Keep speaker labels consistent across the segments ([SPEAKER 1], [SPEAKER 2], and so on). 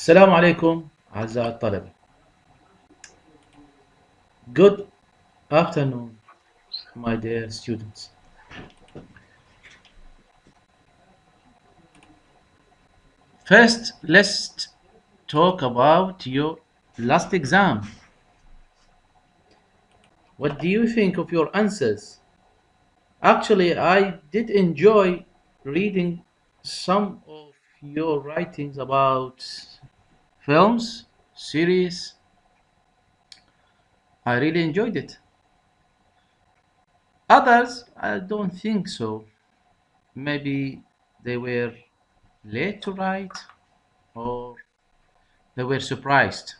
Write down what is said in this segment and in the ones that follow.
[SPEAKER 1] السلام عليكم أعزائي الطلبة. Good afternoon, my dear students. First, let's talk about your last exam. What do you think of your answers? Actually, I did enjoy reading some of your writings about films, series. I really enjoyed it. Others, I don't think so. Maybe they were late to write or they were surprised.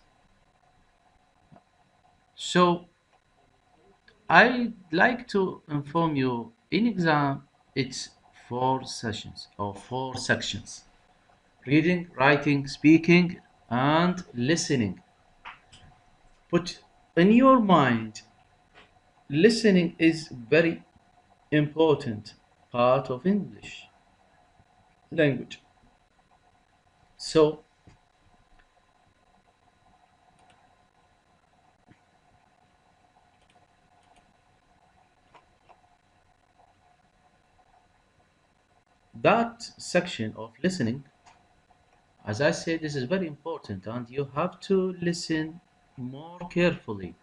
[SPEAKER 1] So I'd like to inform you in exam it's 4 sessions or 4 sections: reading, writing, speaking, and listening. But in your mind, listening is very important part of English language. So that section of listening, as I said, this is very important and you have to listen more carefully.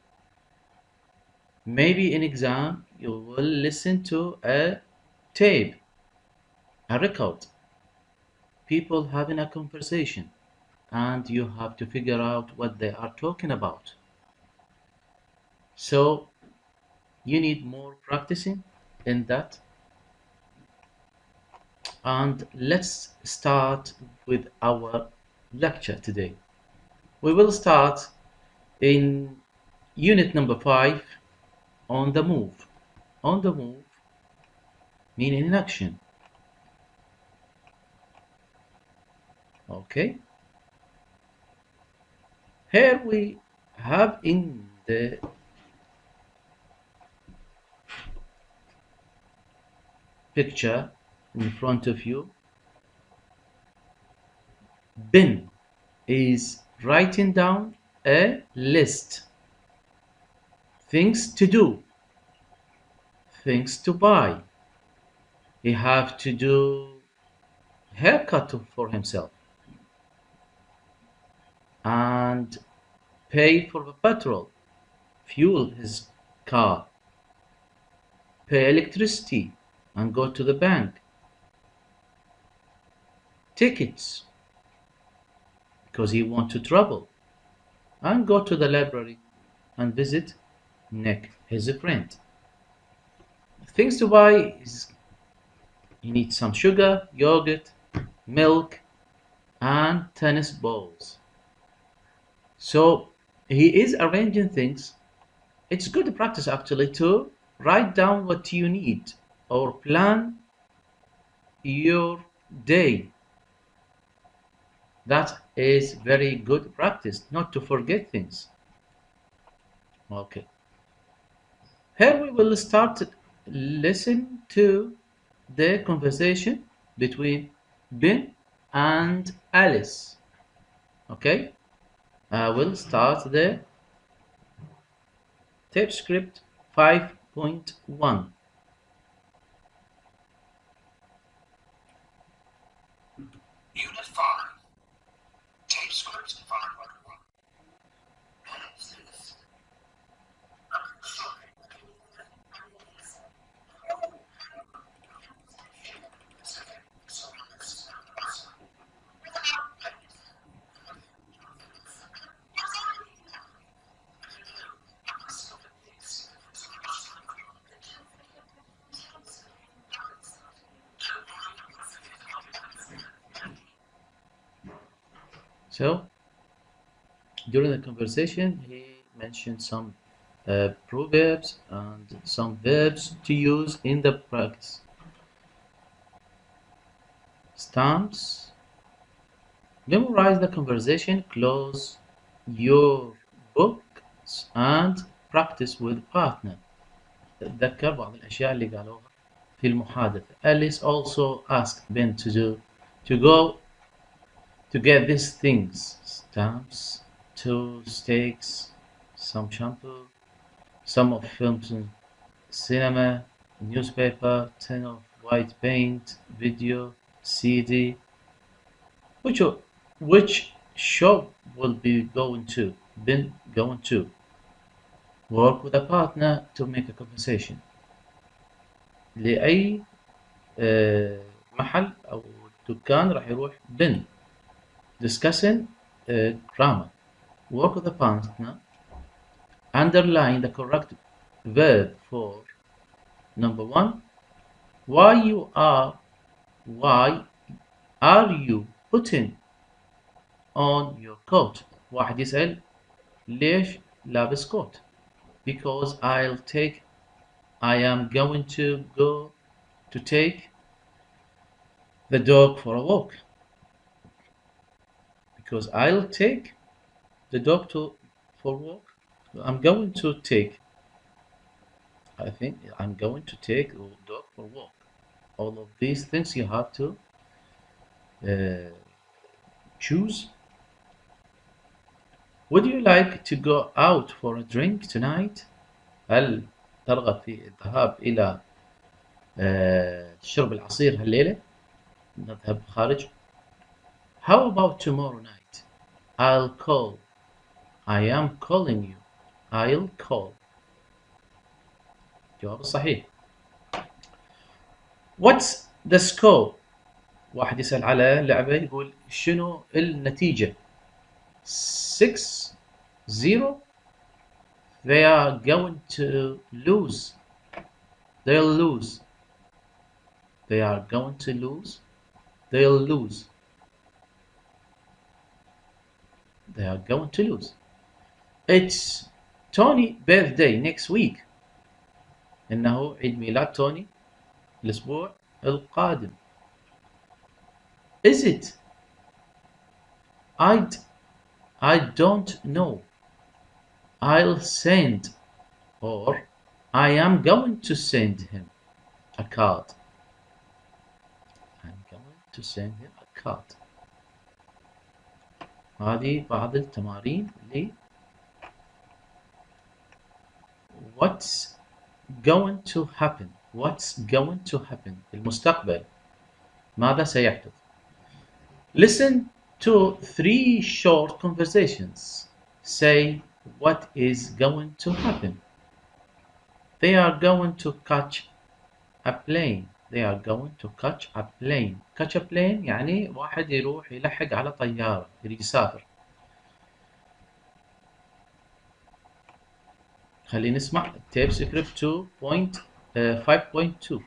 [SPEAKER 1] Maybe in exam you will listen to a tape, a record, people having a conversation, and you have to figure out what they are talking about. So you need more practicing in that. And let's start with our lecture today. We will start in unit number 5 on the move. On the move meaning in action. Okay. Here we have in the picture in front of you, Ben is writing down a list. Things to do, things to buy. He have to do haircut for himself and pay for the petrol, fuel his car, pay electricity and go to the bank, tickets because he want to travel, and go to the library and visit Nick, his friend. Things to buy is he needs some sugar, yogurt, milk, and tennis balls. So he is arranging things. It's good practice actually to write down what you need or plan your day. That is very good practice, not to forget things. Okay. Here we will start listen to the conversation between Ben and Alice. Okay. I will start the tape script 5.1.
[SPEAKER 2] Unit 5. Tape script 5.1.
[SPEAKER 1] So during the conversation, he mentioned some proverbs and some verbs to use in the practice. Stamps. Memorize the conversation, close your books and practice with partner. تذكر بعض الأشياء اللي قالوها في المحادثة. Alice also asked Ben to go to get these things. stamps, 2 steaks, some shampoo, some of films in cinema, newspaper, 10 of white paint, video, CD. Which which shop will be going to? Been going to work with a partner to make a compensation لأي محل أو دكان راح يروح بن discussing grammar. Work with a partner. Underline the correct verb for number one. Why are you putting on your coat? واحد يسأل ليش لابس كوت؟ Because I am going to go to take the dog for a walk. Because I'll take the dog for a walk. I'm going to take. I think I'm going to take the dog for a walk. All of these things you have to uh, choose. Would you like to go out for a drink tonight? هل ترغب في الذهاب إلى شرب العصير هالليلة؟ نذهب خارج. How about tomorrow night? I'll call. I am calling you. I'll call. الجواب الصحيح. What's the score? واحد يسأل على لعبة يقول شنو النتيجة؟ 6-0. They are going to lose. They'll lose. They are going to lose. They'll lose. They are going to lose. It's Tony's birthday next week. إنه عيد ميلاد توني الأسبوع القادم. Is it? I don't know. I'll send or I am going to send him a card. I'm going to send him a card. هذه بعض التمارين اللي What's going to happen? What's going to happen? المستقبل. ماذا سيحدث? Listen to 3 short conversations. Say what is going to happen. They are going to catch a plane. They are going to catch a plane. Catch a plane يعني واحد يروح يلحق على طيارة يريد يسافر. خلينا نسمع تيب سكريبت 5.2.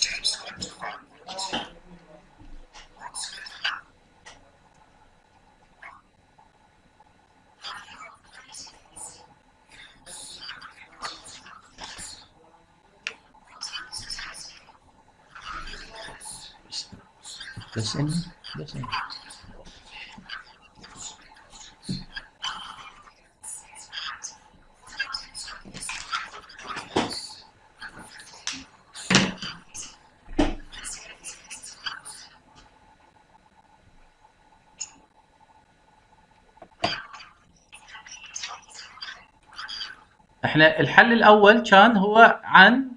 [SPEAKER 2] Tape script 5.2. What's good?
[SPEAKER 1] Listen, listen. احنا الحل الاول كان هو عن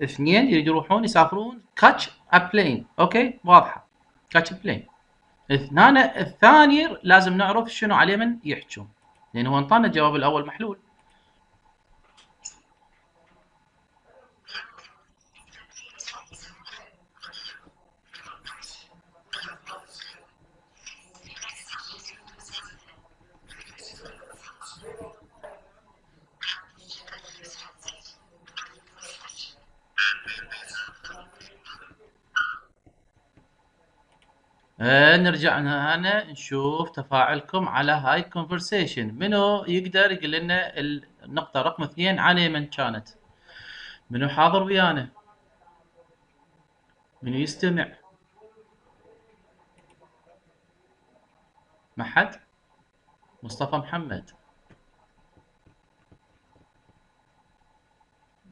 [SPEAKER 1] اثنين يريدوا يروحون يسافرون catch a plane. اوكي واضحه catch a plane. هنا الثاني لازم نعرف شنو عليه من يحجون لان هو انطانا الجواب الاول محلول. نرجع هنا نشوف تفاعلكم على هاي conversation. منو يقدر يقول لنا النقطة رقم 2 عن من كانت؟ منو حاضر ويانا؟ منو يستمع؟ ما حد؟ مصطفى محمد.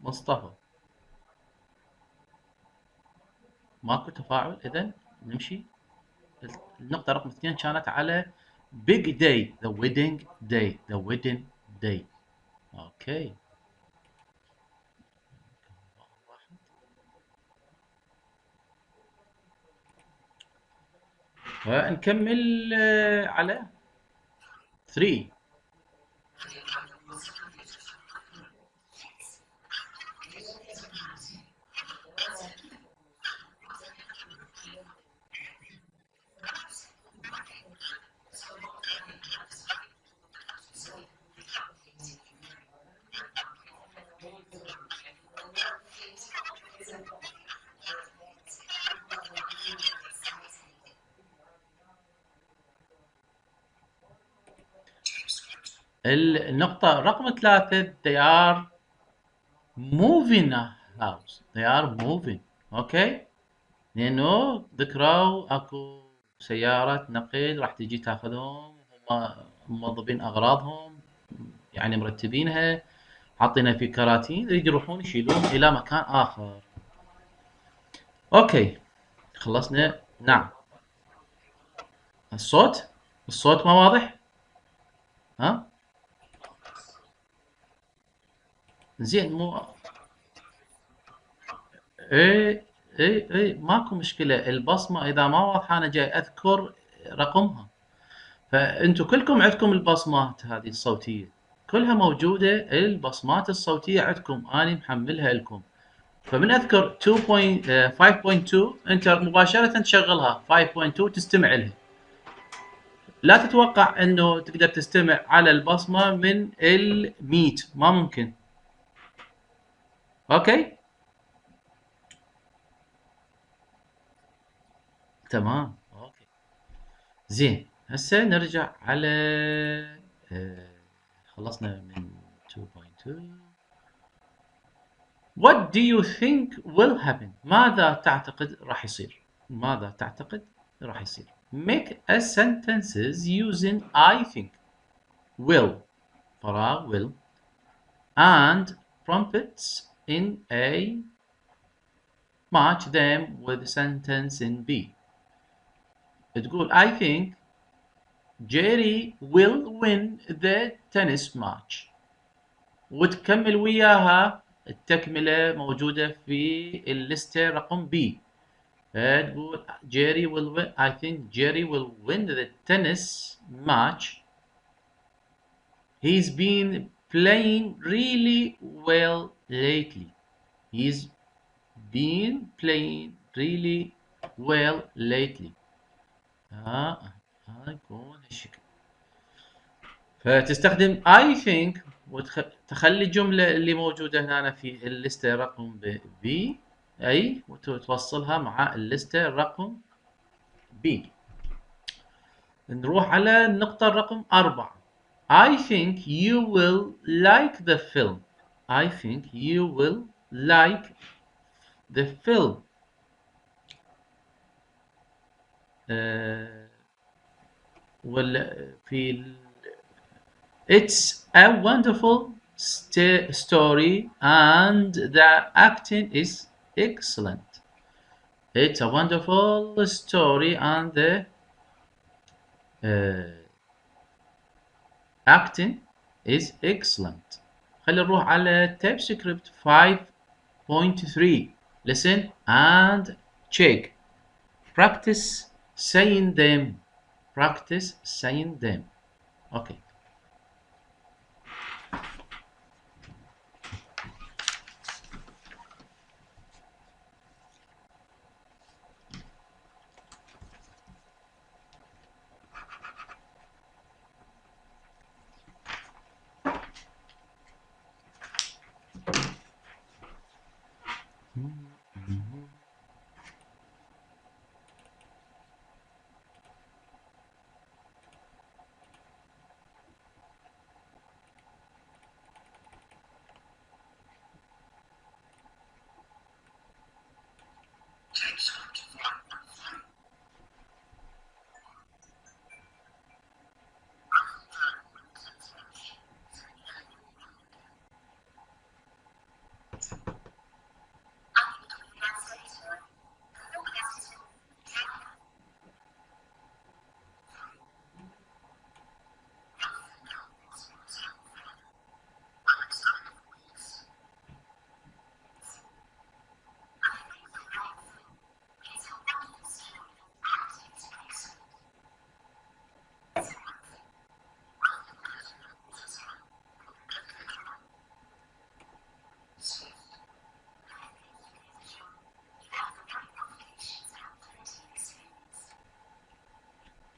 [SPEAKER 1] مصطفى ماكو تفاعل، اذا نمشي. النقطة رقم 2 كانت على big day, the wedding day, the wedding day. اوكي. نكمل على 3. النقطة رقم 3 they are moving a house. They are moving. اوكي. لانه ذكروا اكو سيارة نقل راح تجي تاخذهم، هم موظفين اغراضهم، يعني مرتبينها، حاطينها في كراتين، يريد يروحون يشيلون الى مكان اخر. اوكي. خلصنا. نعم. الصوت ما واضح؟ ها؟ زين. مو اي اي ماكو مشكلة. البصمة اذا ما واضحة انا جاي اذكر رقمها، فانتم كلكم عندكم البصمات هذه الصوتية، كلها موجودة. البصمات الصوتية عندكم، انا محملها لكم. فمن اذكر 5.2 انت مباشرة تشغلها 5.2 تستمع لها. لا تتوقع انه تقدر تستمع على البصمة من الميت، ما ممكن. اوكي. تمام. اوكي. زين. هسه نرجع على آه، خلصنا من 2.2. What do you think will happen؟ ماذا تعتقد راح يصير؟ ماذا تعتقد راح يصير؟ Make a sentences using I think. Will. فراغ will. And prompts in A. Match them with sentence in B. تقول I think Jerry will win the tennis match. وتكمل وياها. التكملة موجودة في الليستة رقم B. تقول Jerry will win. I think Jerry will win the tennis match. He's been playing really well lately. He's been playing really well lately. يكون هالشكل. فتستخدم I think وتخلي الجملة اللي موجودة هنا في الليستة رقم B أي وتوصلها مع الليستة رقم B. نروح على النقطة رقم 4. I think you will like the film. I think you will like the film. It's a wonderful story and the acting is excellent. It's a wonderful story and the uh, acting is excellent. خلينا نروح على TypeScript 5.3. Listen and check. Practice saying them. Practice saying them. Okay.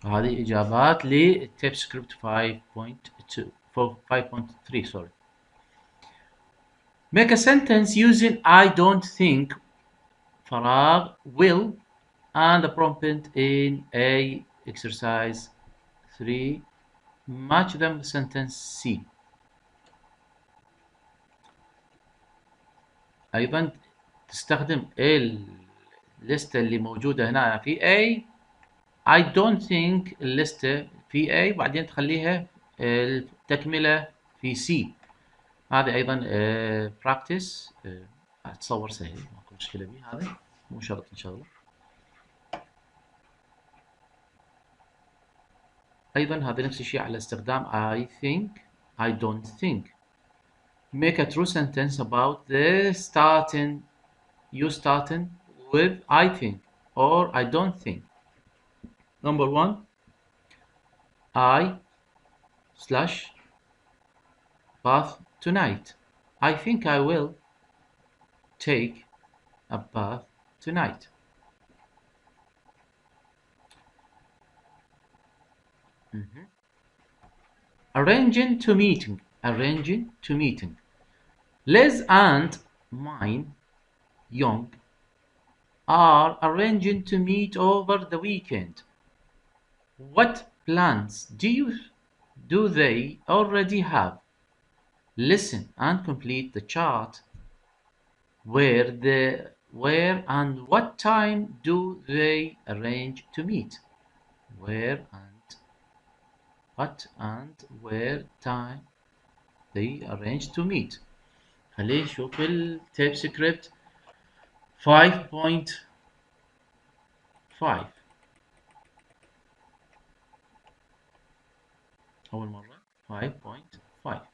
[SPEAKER 1] هذه إجابات للتيب سكريبت 5.2 5.3 sorry. Make a sentence using I don't think فراغ will and the prompt in A exercise 3 match them with sentence C. أيضا تستخدم الليستة اللي موجودة هنا في A. I don't think الليستة في A بعدين تخليها التكملة في C. هذه أيضا practice. أتصور سهل ماكو مشكلة به، هذا مو شرط نشغله. أيضا هذا نفس الشيء على استخدام I think I don't think. Make a true sentence about the starting with I think or I don't think. Number 1, I slash bath tonight. I think I will take a bath tonight. Arranging to meeting. Liz and mine, Young, are arranging to meet over the weekend. What plans do they already have? Listen and complete the chart. Where and what time do they arrange to meet? Where and what and where time they arrange to meet. خليه نشوف التيب سكريبت 5.5 أول مرة 5.5.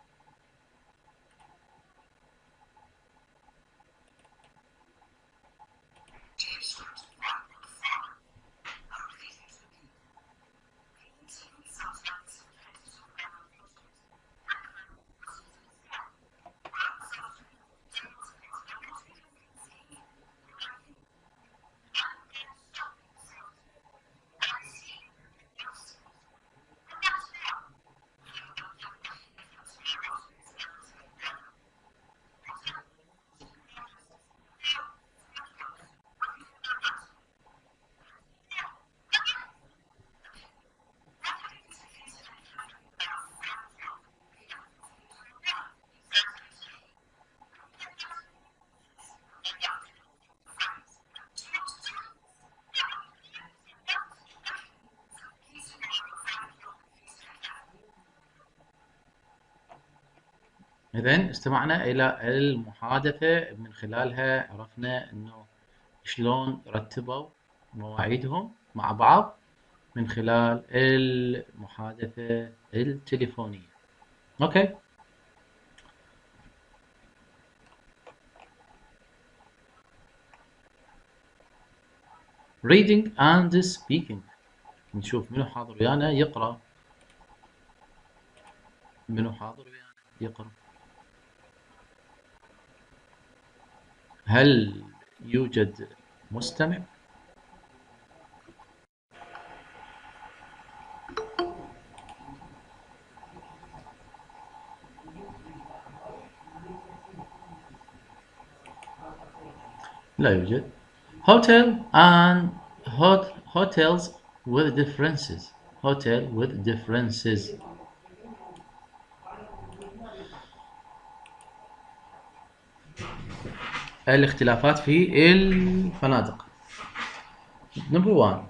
[SPEAKER 1] إذن استمعنا إلى المحادثة من خلالها عرفنا إنه شلون رتبوا مواعيدهم مع بعض من خلال المحادثة التليفونية. أوكي. Reading and speaking. نشوف منو حاضر ويانا يقرأ. منو حاضر ويانا يقرأ. هل يوجد مستمع؟ لا يوجد. Hotels with differences. Hotel with differences. الاختلافات في الفنادق. Number 1.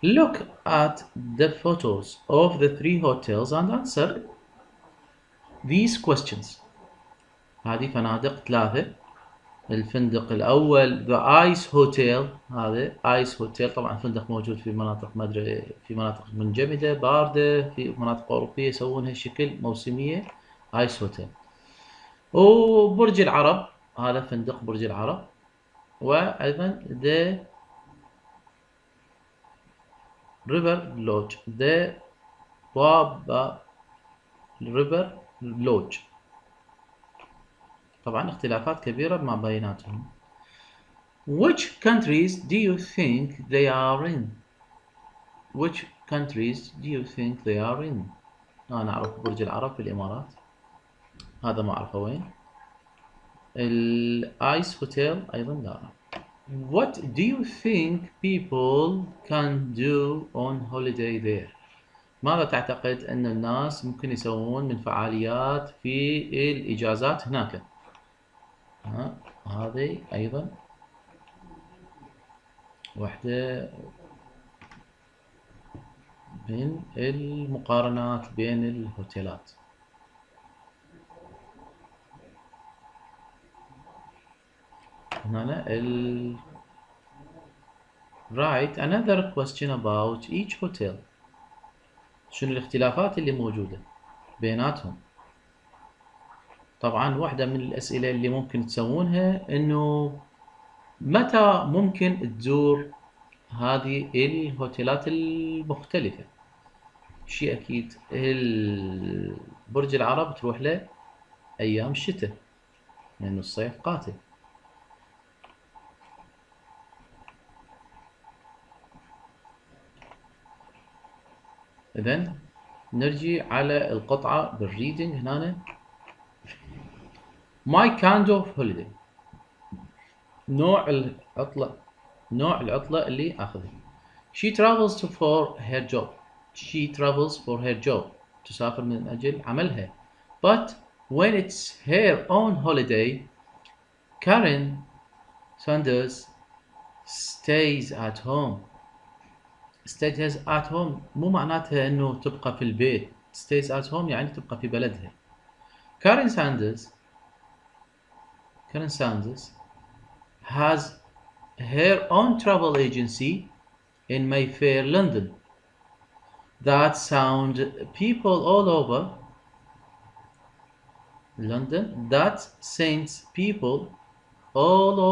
[SPEAKER 1] Look at the photos of the 3 hotels and answer these questions. هذه فنادق 3. الفندق الأول The Ice Hotel. هذا Ice Hotel طبعا فندق موجود في مناطق في مناطق منجمدة باردة، في مناطق أوروبية يسوونها شكل موسمية Ice Hotel. وبرج العرب هذا فندق برج العرب. وأيضا The River Lodge The Baba River Lodge. طبعا اختلافات كبيرة ما بيناتهم. Which countries do you think they are in? Which countries do you think they are in? أنا أعرف برج العرب في الإمارات، هذا ما أعرفه وين. الآيس هوتيل أيضا لا أعرف. What do you think people can do on holiday there? ماذا تعتقد أن الناس ممكن يسوون من فعاليات في الإجازات هناك؟ هذه أيضا واحدة من المقارنات بين الهوتيلات. هنا Right, another question about each hotel. شنو الاختلافات اللي موجودة بيناتهم؟ طبعا واحدة من الأسئلة اللي ممكن تسوونها إنه متى ممكن تزور هذه الهوتيلات المختلفة؟ شيء أكيد برج العرب تروح له أيام الشتاء لأنه الصيف قاتل. إذن نرجع على القطعة بالريدنج هنا. My kind of holiday. نوع العطلة اللي أخذها. She travels for her job. She travels for her job. تسافر من أجل عملها. But when it's her own holiday, Karen Sanders stays at home. stays at home مو معناتها إنه تبقى في البيت. stays at home يعني تبقى في بلدها. Karen Sanders has her own travel agency in Mayfair, London, that sends people all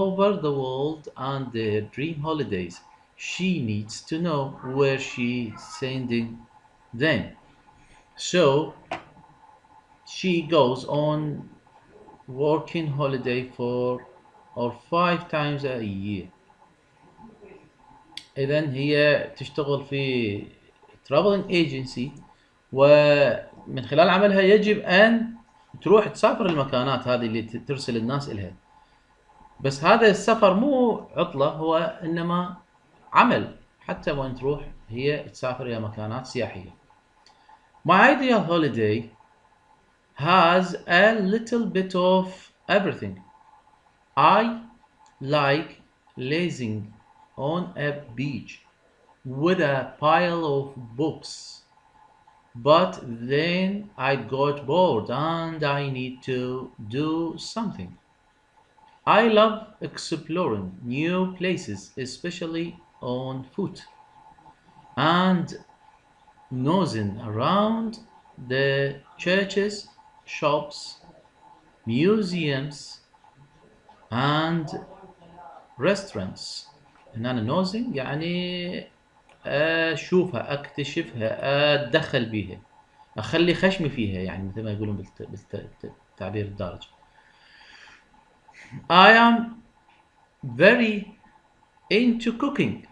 [SPEAKER 1] over the world on their dream holidays. She needs to know where she's sending them. So she goes on working holiday 4 or 5 times a year. إذن هي تشتغل في traveling agency، ومن خلال عملها يجب أن تروح تسافر المكانات هذه اللي ترسل الناس إلها. بس هذا السفر مو عطلة، هو إنما عمل. حتى وين تروح هي تسافر إلى مكانات سياحية. My ideal holiday has a little bit of everything. I like lazing on a beach with a pile of books, but then I got bored and I need to do something. I love exploring new places, especially on foot, and nosing around the churches, shops, museums, and restaurants. هنا nosing يعني أشوفها، أكتشفها، أتدخل بيها، أخلي خشمي فيها، يعني مثل ما يقولون بالتعبير الدارج. I am very into cooking.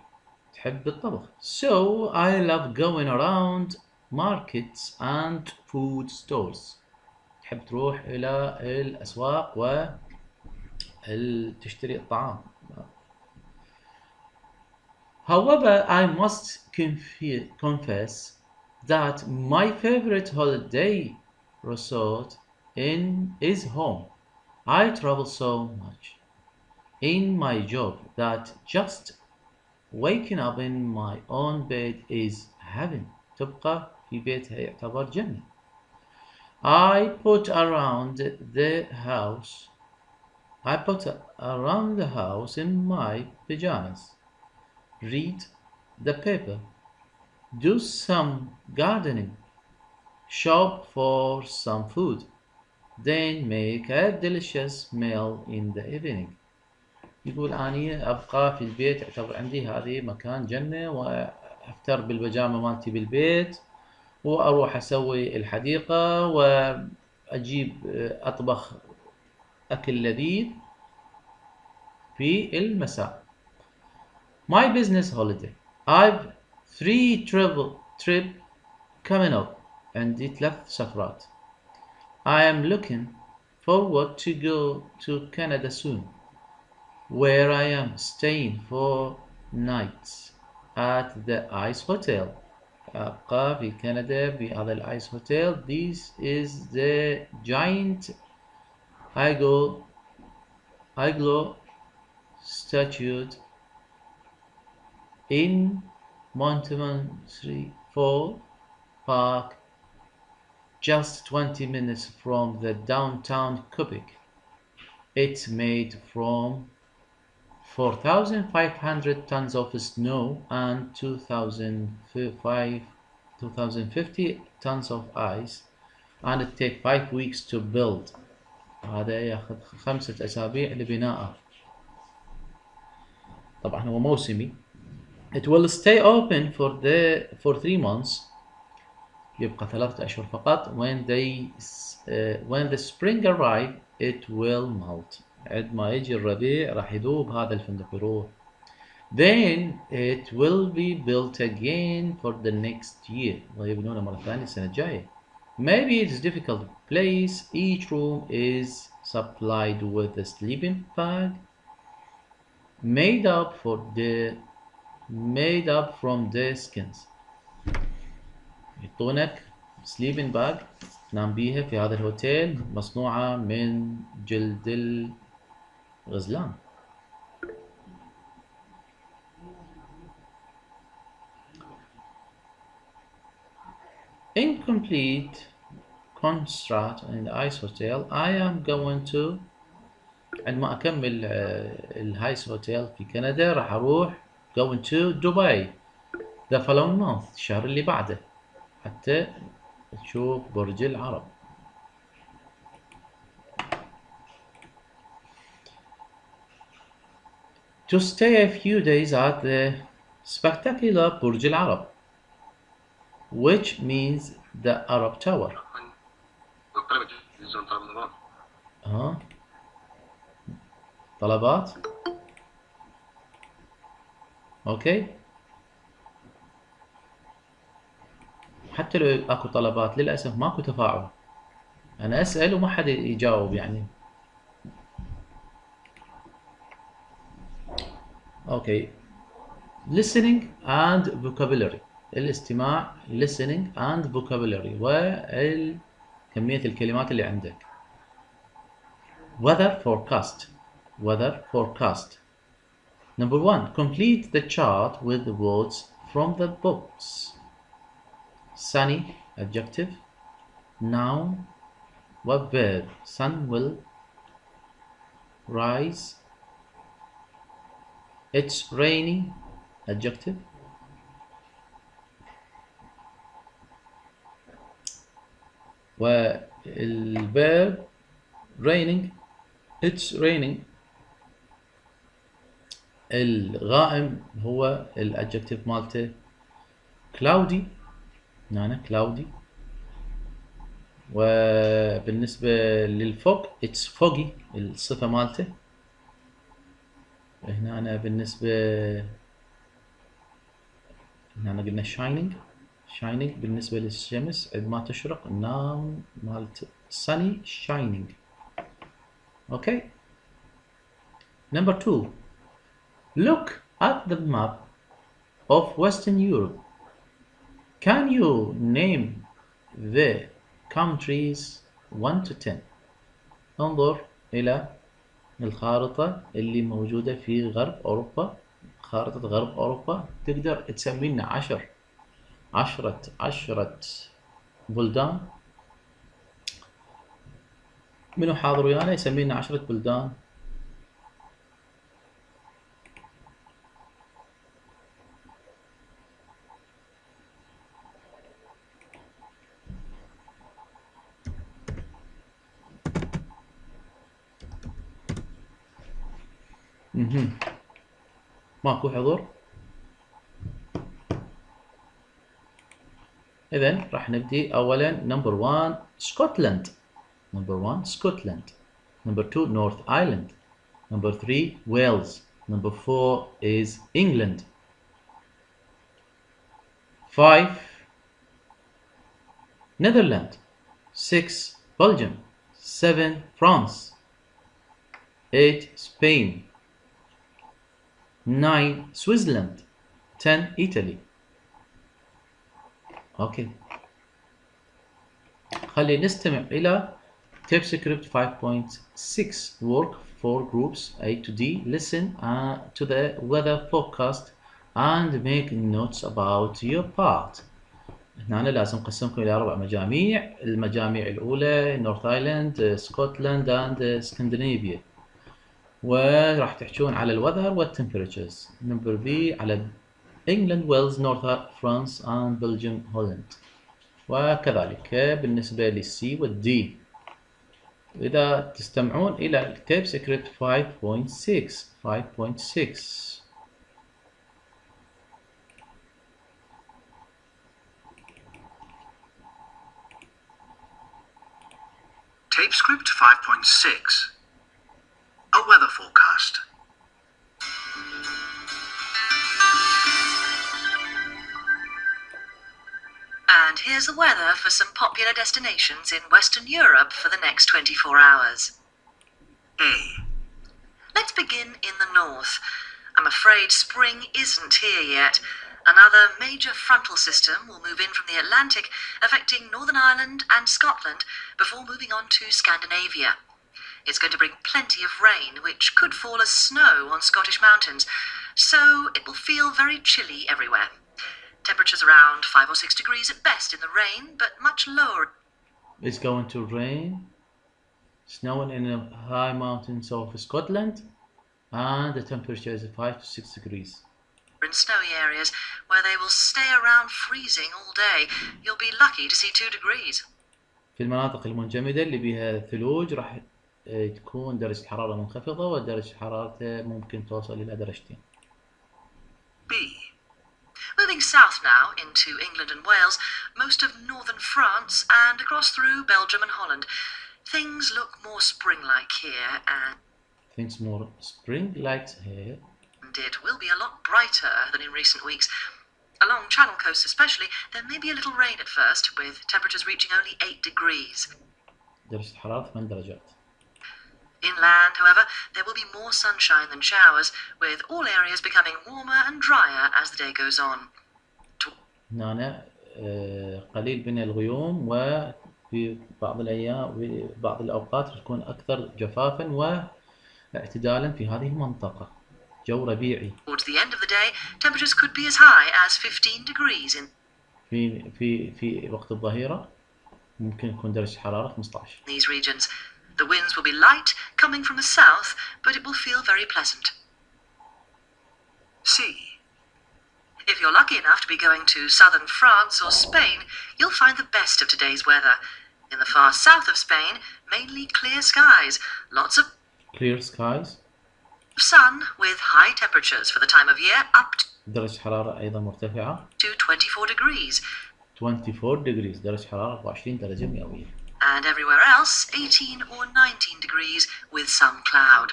[SPEAKER 1] تحب الطبخ. So I love going around markets and food stores. تحب تروح إلى الأسواق وتشتري الطعام. However, I must confess that my favorite holiday resort is home. I travel so much in my job that just waking up in my own bed is heaven. تبقى في بيتها يعتبر جنة. I put around the house in my pajamas, read the paper, do some gardening, shop for some food, then make a delicious meal in the evening. يقول أني أبقى في البيت، يعتبر عندي هذه مكان جنة، وأفتر بالبيجامة مالتي بالبيت، وأروح أسوي الحديقة، وأجيب أطبخ أكل لذيذ في المساء. My business holiday. I've 3 trip coming up. عندي 3 سفرات. I am looking forward to go to Canada soon, where I am staying for nights at the Ice Hotel. أبقى في كندا بهذا الآيس هوتيل. This is the giant igloo statue in Montmorency Fall Park, just 20 minutes from the downtown Quebec. It's made from 4,500 tons of snow and 2,050 tons of ice, and it takes 5 weeks to build. هذا ياخذ 5 أسابيع لبنائه. طبعا هو موسمي. It will stay open for 3 months. يبقى 3 أشهر فقط. When the spring arrive, it will melt. عندما يجي الربيع راح يذوب هذا الفندق يروح. Then it will be built again for the next year. ويبنونه مرة ثانية السنة الجاية. Maybe it's difficult place. Each room is supplied with a sleeping bag made up from the skins. يعطونك sleeping bag تنام بيها في هذا الهوتيل مصنوعة من جلد الغزلان. Incomplete construct in the ice hotel. I am going to عندما أكمل الهايس هوتيل في كندا راح أروح going to دبي the following month الشهر اللي بعده حتى تشوف برج العرب. To stay a few days at the spectacular برج العرب, which means the Arab Tower. طلبات اوكي. حتى لو اكو طلبات للاسف ماكو تفاعل. انا اسال وما حد يجاوب يعني. اوكي. listening and vocabulary. الاستماع listening and vocabulary وكمية الكلمات اللي عندك. weather forecast. Number 1, complete the chart with the words from the books. Sunny, adjective. Noun, verb. Sun will rise. It's raining, adjective. والverb raining, it's raining. الغائم هو الادجكتيف مالته cloudy. هنا cloudy. وبالنسبة للفوق it's foggy الصفة مالته. هنا بالنسبة هنا قلنا shining بالنسبة للشمس عندما تشرق النام مالت sunny shining. Okay. Number 2, look at the map of Western Europe. Can you name the countries 1 to 10? انظر إلى الخارطة اللي موجودة في غرب أوروبا. خارطة غرب أوروبا تقدر تسمي لنا 10 بلدان. منو حاضر ويانا يسمي لنا 10 بلدان؟ ماكو حضور. إذن راح نبدي أولا number 1 Scotland. Number 2 North Ireland. Number 3 Wales. Number 4 is England. 5 Netherlands. 6. Belgium. 7. France. 8. Spain. 9. Switzerland. 10. Italy. اوكي، خلينا نستمع إلى TypeScript 5.6 work for groups A to D. Listen to the weather forecast and make notes about your part. هنا أنا لازم أقسمكم إلى 4 مجاميع. المجاميع الأولى نورث ايلاند، اسكتلند and اسكندنافيا، وراح تحجون على الوذر والتمبريتشرز. نمبر بي على انجلند، ويلز، نورث فرانس and بلجيوم، هولند. وكذلك بالنسبة للسي والدي. إذا تستمعون إلى تيب سكريبت 5.6.
[SPEAKER 2] TapeScript 5.6. A weather forecast.
[SPEAKER 3] And here's the weather for some popular destinations in Western Europe for the next 24 hours.
[SPEAKER 2] A.
[SPEAKER 3] Let's begin in the north. I'm afraid spring isn't here yet. Another major frontal system will move in from the Atlantic, affecting Northern Ireland and Scotland before moving on to Scandinavia. It's going to bring plenty of rain, which could fall as snow on Scottish mountains, so it will feel very chilly everywhere. Temperatures around 5 or 6 degrees at best in the rain, but much lower.
[SPEAKER 1] It's going to rain, snowing in the high mountains of Scotland, and the temperature is 5 to 6 degrees.
[SPEAKER 3] In snowy areas where they will stay around freezing all day. You'll be lucky to see 2 degrees.
[SPEAKER 1] في المناطق المنجمدة اللي بها ثلوج راح تكون درجة الحرارة منخفضة، ودرجة حرارته ممكن توصل إلى درجتين.
[SPEAKER 2] B.
[SPEAKER 3] Moving south now into England and Wales, most of northern France and across through Belgium and Holland. Things look more spring-like here, and
[SPEAKER 1] Things more spring-like here.
[SPEAKER 3] it will be a lot brighter than in recent weeks. Along Channel coast especially, there may be a little rain at first, with temperatures reaching only 8 degrees.
[SPEAKER 1] درجة الحرارة 8 درجات.
[SPEAKER 3] Inland, however, there will be more sunshine than showers, with all areas becoming warmer and drier as the day goes on.
[SPEAKER 1] هنا قليل من الغيوم، وفي بعض الأيام وبعض الأوقات تكون أكثر جفافا واعتدالا في هذه المنطقة. جو ربيعي.
[SPEAKER 3] Towards the end of the day, temperatures could be as high as 15 degrees in
[SPEAKER 1] في وقت الظهيرة ممكن يكون درجة الحرارة 15.
[SPEAKER 3] these regions. The winds will be light, coming from the south, but it will feel very pleasant.
[SPEAKER 2] C.
[SPEAKER 3] If you're lucky enough to be going to southern France or Spain, you'll find the best of today's weather. In the far south of Spain, mainly clear skies, lots of
[SPEAKER 1] Clear skies.
[SPEAKER 3] sun with high temperatures for the time of year up
[SPEAKER 1] درجة حرارة أيضا مرتفعة.
[SPEAKER 3] to 24 degrees.
[SPEAKER 1] 24 degrees درجة حرارة 24 درجة مئوية.
[SPEAKER 3] And everywhere else, 18 or 19 degrees with some cloud.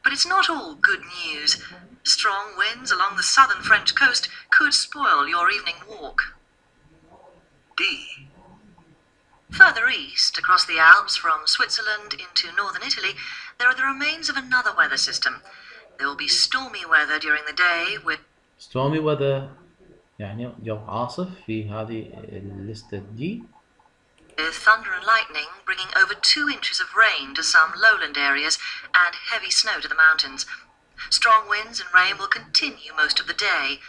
[SPEAKER 3] But it's not all good news. Strong winds along the southern French coast could spoil your evening walk.
[SPEAKER 2] D.
[SPEAKER 3] Further east, across the Alps from Switzerland into northern Italy, there are the remains of another weather system. There will be stormy weather during the day with
[SPEAKER 1] Stormy weather يعني جو عاصف في هذه الليستة دي.
[SPEAKER 3] thunder and lightning bringing over 2 inches of rain to some lowland areas and heavy snow to the mountains. Strong winds and rain will continue most of the day.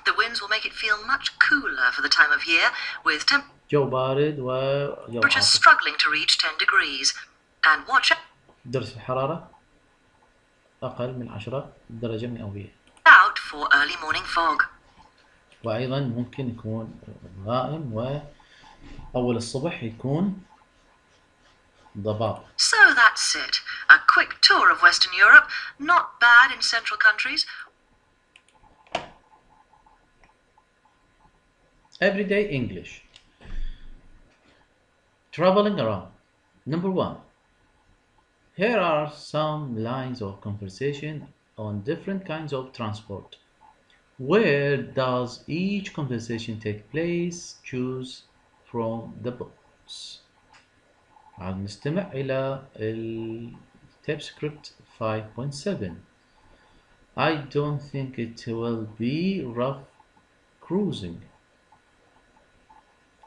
[SPEAKER 3] The winds will make it feel much cooler for the time of year, with
[SPEAKER 1] جو بارد وجو
[SPEAKER 3] temperatures
[SPEAKER 1] عاصف.
[SPEAKER 3] struggling to reach 10 degrees. And watch
[SPEAKER 1] درجة الحرارة أقل من 10 درجة مئوية.
[SPEAKER 3] out for early morning fog.
[SPEAKER 1] وأيضا ممكن يكون غائم، وأول الصبح يكون ضباب.
[SPEAKER 3] So that's it. A quick tour of Western Europe. Not bad in central countries.
[SPEAKER 1] Everyday English. Traveling around. Number 1. Here are some lines of conversation on different kinds of transport. Where does each conversation take place? Choose from the book. notes. عاد نستمع إلى TypeScript 5.7. I don't think it will be rough cruising.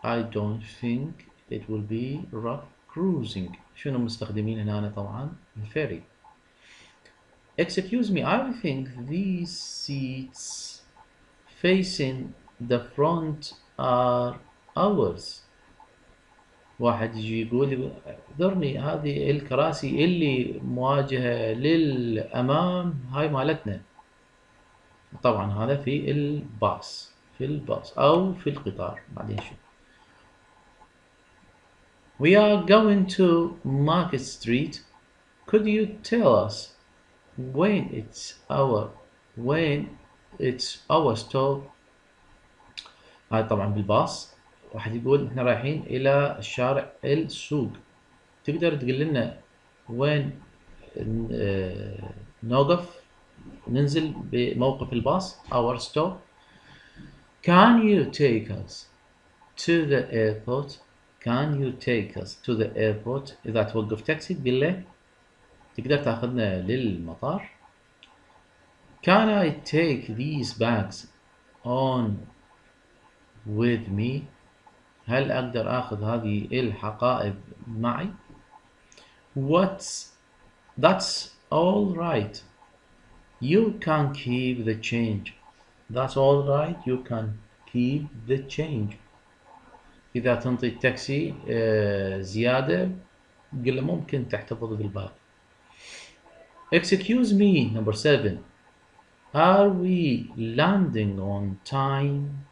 [SPEAKER 1] I don't think it will be rough cruising. شنو مستخدمين هنا طبعا الفيري. Excuse me, I think these seats facing the front are ours. واحد يجي يقول اعذرني هذه الكراسي اللي مواجهة للأمام هاي مالتنا. طبعا هذا في الباص أو في القطار بعدين شو. We are going to Market Street. Could you tell us when it's our stop. هاي طبعا بالباص. واحد يقول احنا رايحين الى الشارع السوق. تقدر تقول لنا وين نوقف ننزل بموقف الباص our stop. Can you take us to the airport. Can you take us to the airport. إذا توقف تاكسي تقول له تقدر تاخذنا للمطار. Can I take these bags on with me. هل أقدر أخذ هذه الحقائب معي. That's all right. You can keep the change. That's all right. You can keep the change. إذا تنطي التاكسي زيادة قل له ممكن تحتفظ بالباقي. Excuse me. Number 7. Are we landing on time.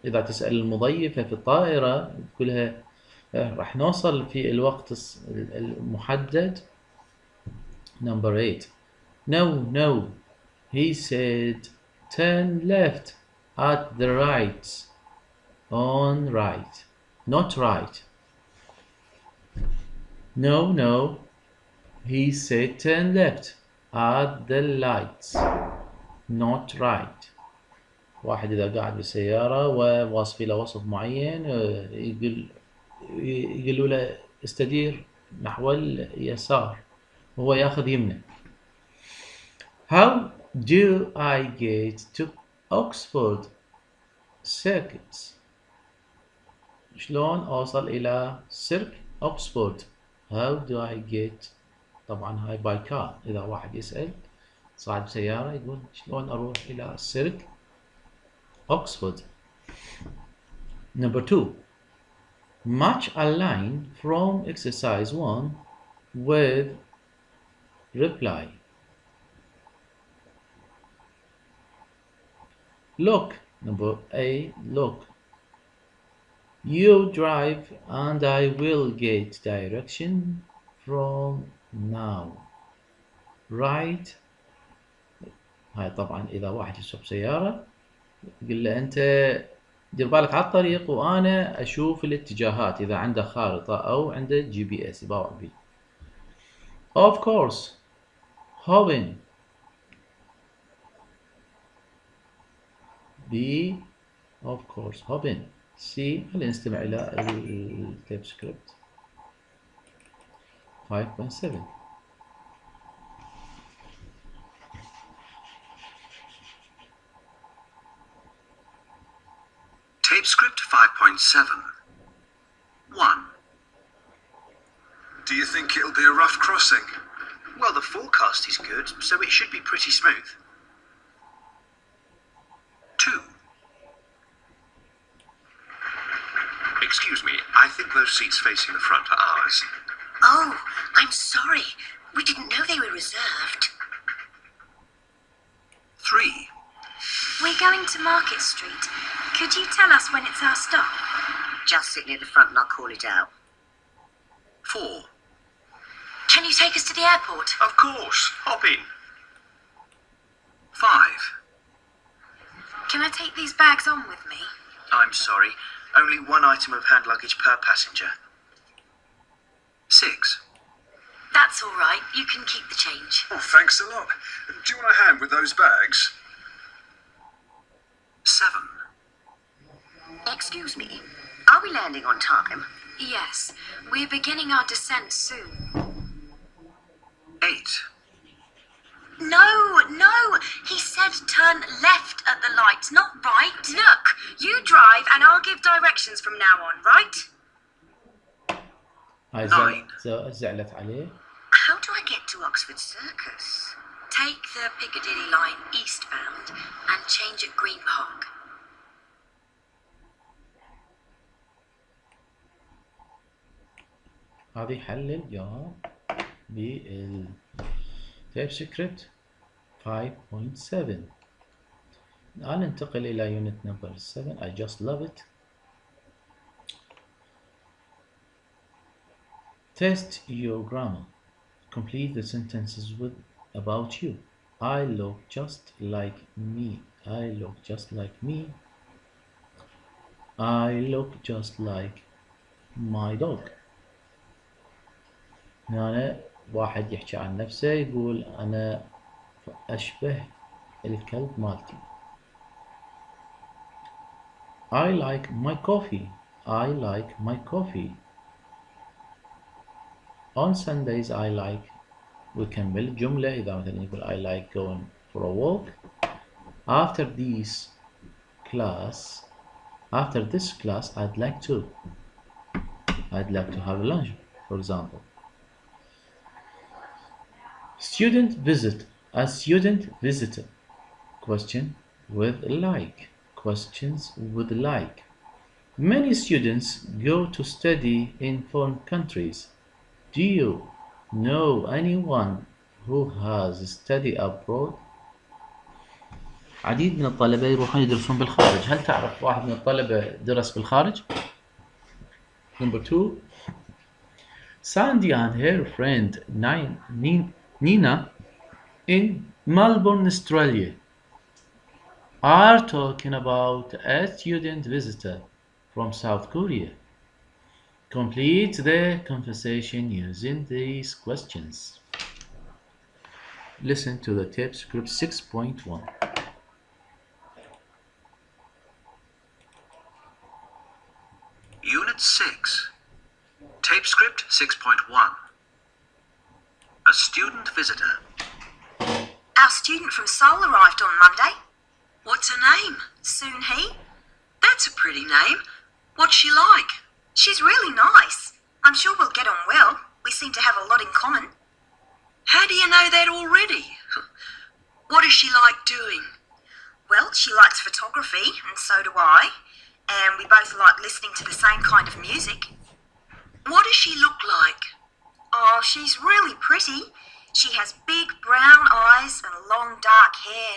[SPEAKER 1] إذا تسأل المضيفة في الطائرة تقولها راح نوصل في الوقت المحدد. Number 8. No. He said turn left at the right. On right. Not right. No. He said turn left at the lights. Not right. واحد إذا قاعد بالسيارة وواصف له وصف معين يقولوا له استدير نحو اليسار وهو ياخذ يمنه. How do I get to Oxford Circuits. شلون أوصل إلى سيرك أوكسفورد. How do I get. طبعا هاي باي كار. إذا واحد يسأل صاحب سيارة يقول شلون أروح إلى سيرك Oxford. Number 2. Match a line from exercise 1 with reply. Look. Number A. Look. You drive and I will get direction from now. Right. هاي طبعا إذا واحد يسوق سيارة يقول له أنت دير بالك على الطريق وأنا أشوف الاتجاهات إذا عنده خارطة أو عنده GPS يباوع بيه. Of course. Hoping. B. Of course. Hoping. C. خلينا نستمع إلى التيب سكريبت 5.7.
[SPEAKER 2] Tape script 5.7. 1.
[SPEAKER 4] Do you think it'll be a rough crossing?
[SPEAKER 2] Well, the forecast is good, so it should be pretty smooth. 2.
[SPEAKER 4] Excuse me, I think those seats facing the front are ours.
[SPEAKER 3] Oh, I'm sorry. We didn't know they were reserved.
[SPEAKER 2] 3.
[SPEAKER 5] We're going to Market Street. Could you tell us when it's our stop?
[SPEAKER 3] Just sit near the front and I'll call it out.
[SPEAKER 2] 4.
[SPEAKER 5] Can you take us to the airport?
[SPEAKER 4] Of course, hop in.
[SPEAKER 2] 5.
[SPEAKER 5] Can I take these bags on with me?
[SPEAKER 2] I'm sorry, only one item of hand luggage per passenger. 6.
[SPEAKER 5] That's all right. You can keep the change.
[SPEAKER 4] Oh, thanks a lot. Do you want a hand with those bags?
[SPEAKER 2] 7.
[SPEAKER 3] Excuse me, are we landing on time?
[SPEAKER 5] Yes, we're beginning our descent soon.
[SPEAKER 2] 8.
[SPEAKER 5] No, he said turn left at the lights, not right. Look, you drive and I'll give directions from now on, right?
[SPEAKER 1] هاي
[SPEAKER 2] 9.
[SPEAKER 1] زعلت عليه.
[SPEAKER 3] How do I get to Oxford Circus?
[SPEAKER 5] Take the Piccadilly line eastbound and change at Green Park.
[SPEAKER 1] هذه حل الجواب بالتيب سكريبت 5.7. الآن ننتقل إلى unit number 7. I just love it. Test your grammar. Complete the sentences with about you. I look just like me. I look just like me. I look just like my dog. هنا واحد يحكي عن نفسه يقول أنا أشبه الكلب مالتي. I like my coffee. I like my coffee. On Sundays I like. ويكمل الجملة إذا مثلا يقول I like going for a walk. After this class I'd like to have lunch, for example. Student visit. A student visitor. Question with like. Questions with like. Many students go to study in foreign countries. Do you know anyone who has studied abroad? عديد من الطلبة يروحون يدرسون بالخارج. هل تعرف واحد من الطلبة درس بالخارج؟ Number 2. Sandy and her friend Nina in Melbourne, Australia are talking about a student visitor from South Korea. Complete the conversation using these questions. Listen to the tape script 6.1.
[SPEAKER 2] Unit 6. Tape script 6.1. A student visitor.
[SPEAKER 3] Our student from Seoul arrived on Monday.
[SPEAKER 5] What's her name?
[SPEAKER 3] Soon Hee.
[SPEAKER 5] That's a pretty name. What's she like?
[SPEAKER 3] She's really nice. I'm sure we'll get on well. We seem to have a lot in common.
[SPEAKER 5] How do you know that already? What does she like doing?
[SPEAKER 3] Well, she likes photography, and so do I. And we both like listening to the same kind of music.
[SPEAKER 5] What does she look like?
[SPEAKER 3] Oh, she's really pretty. She has big brown eyes and long dark hair.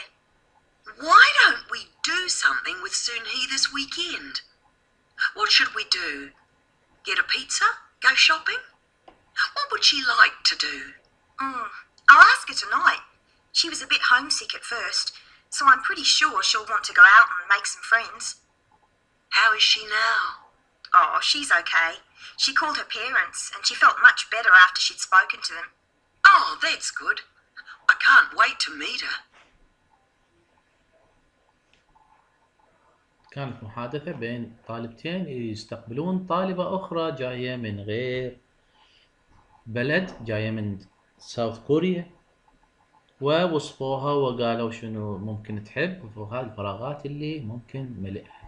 [SPEAKER 5] Why don't we do something with Soon-hee this weekend? What should we do? Get a pizza? Go shopping? What would she like to do?
[SPEAKER 3] I'll ask her tonight. She was a bit homesick at first, so I'm pretty sure she'll want to go out and make some friends.
[SPEAKER 5] How is she now?
[SPEAKER 3] Oh, she's okay. She called her parents, and she felt much better after she'd spoken to them.
[SPEAKER 5] Oh, that's good. I can't wait to meet her.
[SPEAKER 1] كانت محادثة بين طالبتين يستقبلون طالبة أخرى جاية من غير بلد، جاية من ساوث كوريا، ووصفوها وقالوا شنو ممكن تحب وهذه الفراغات اللي ممكن ملئها.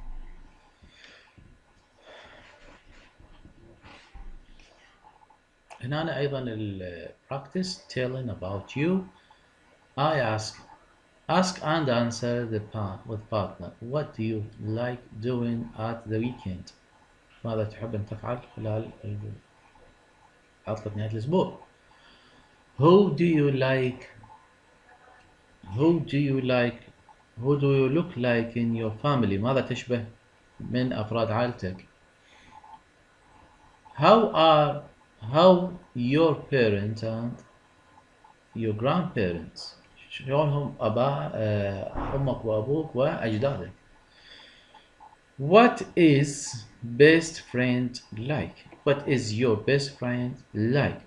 [SPEAKER 1] هنا أيضا practice telling about you. I ask and answer with partner. What do you like doing at the weekend? ماذا تحب أن تفعل خلال عطلة نهاية الأسبوع؟ Who do you look like in your family? ماذا تشبه من أفراد عائلتك؟ How your parents and your grandparents? شلونهم أمك وأبوك وأجدادك. What is best friend like? What is your best friend like?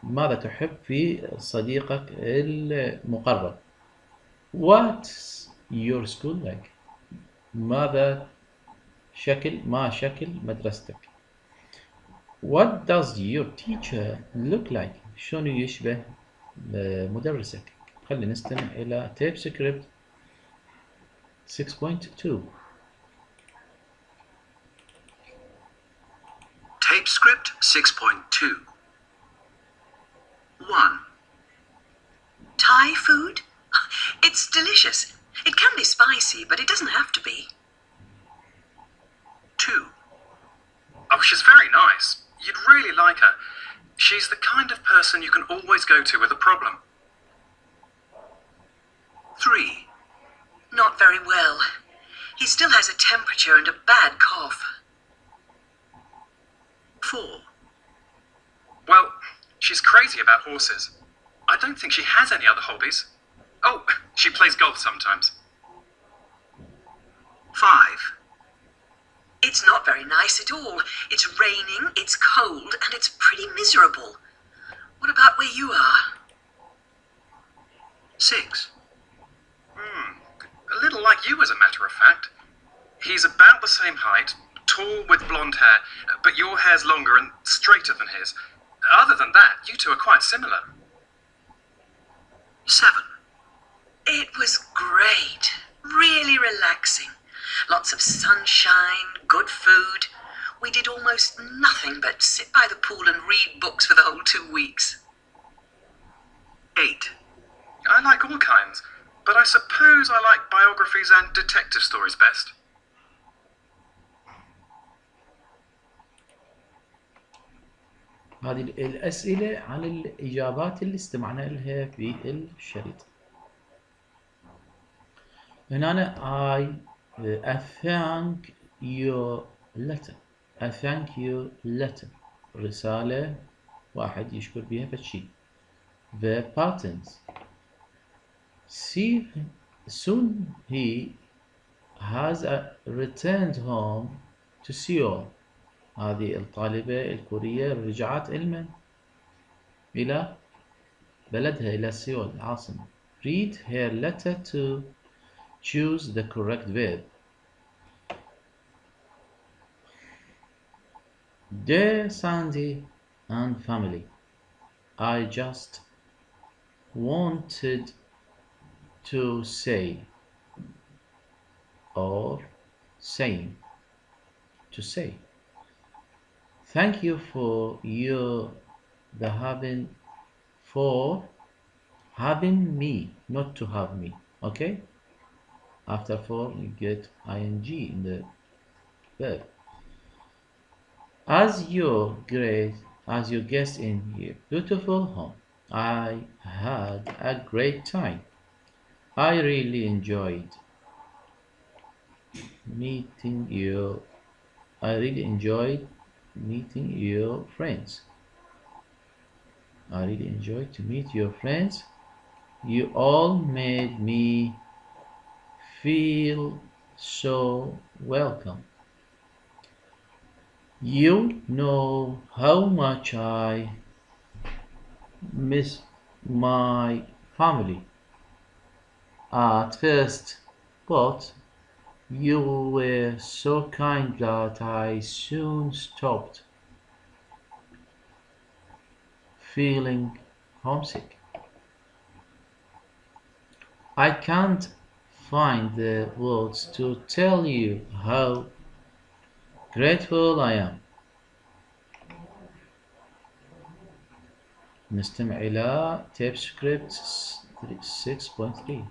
[SPEAKER 1] ماذا تحب في صديقك المقرب؟ What's your school like? ما شكل مدرستك؟ What does your teacher look like? شلون يشبه مدرسك؟ خلينا نستمع إلى tape script 6.2.
[SPEAKER 2] Tape script 6.2. 1.
[SPEAKER 5] Thai food? It's delicious. It can be spicy, but it doesn't have to be.
[SPEAKER 2] 2.
[SPEAKER 4] Oh, she's very nice. You'd really like her. She's the kind of person you can always go to with a problem.
[SPEAKER 2] 3.
[SPEAKER 5] Not very well. He still has a temperature and a bad cough.
[SPEAKER 2] 4.
[SPEAKER 4] Well, she's crazy about horses. I don't think she has any other hobbies. Oh, she plays golf sometimes.
[SPEAKER 2] 5.
[SPEAKER 5] It's not very nice at all. It's raining, it's cold, and it's pretty miserable. What about where you are?
[SPEAKER 2] 6.
[SPEAKER 4] A little like you, as a matter of fact. He's about the same height, tall with blonde hair, but your hair's longer and straighter than his. Other than that, you two are quite similar.
[SPEAKER 2] 7.
[SPEAKER 5] It was great. Really relaxing. Lots of sunshine, good food. We did almost nothing but sit by the pool and read books for the whole 2 weeks.
[SPEAKER 2] 8.
[SPEAKER 4] I like all kinds, but I suppose I like biographies and detective stories best.
[SPEAKER 1] هذه الأسئلة عن الإجابات اللي استمعنا لها في الشريط. هنا I thank your letter. I thank you letter. رسالة واحد يشكر بها فشي. The patterns. See, soon he has returned home to Seoul. هذه الطالبة الكورية رجعت إلى بلدها إلى سيول العاصمة. Read her letter to choose the correct verb. Dear Sandy and family, I just wanted to say or saying to say thank you for having me, not to have me. Okay, after for you get ing in the verb. As your guest in your beautiful home, I had a great time. I really enjoyed meeting you. I really enjoyed meeting your friends. I really enjoyed to meet your friends. You all made me feel so welcome. You know how much I miss my family at first, but you were so kind that I soon stopped feeling homesick. I can't find the words to tell you how grateful I am. نستمع إلى tape script 6.3.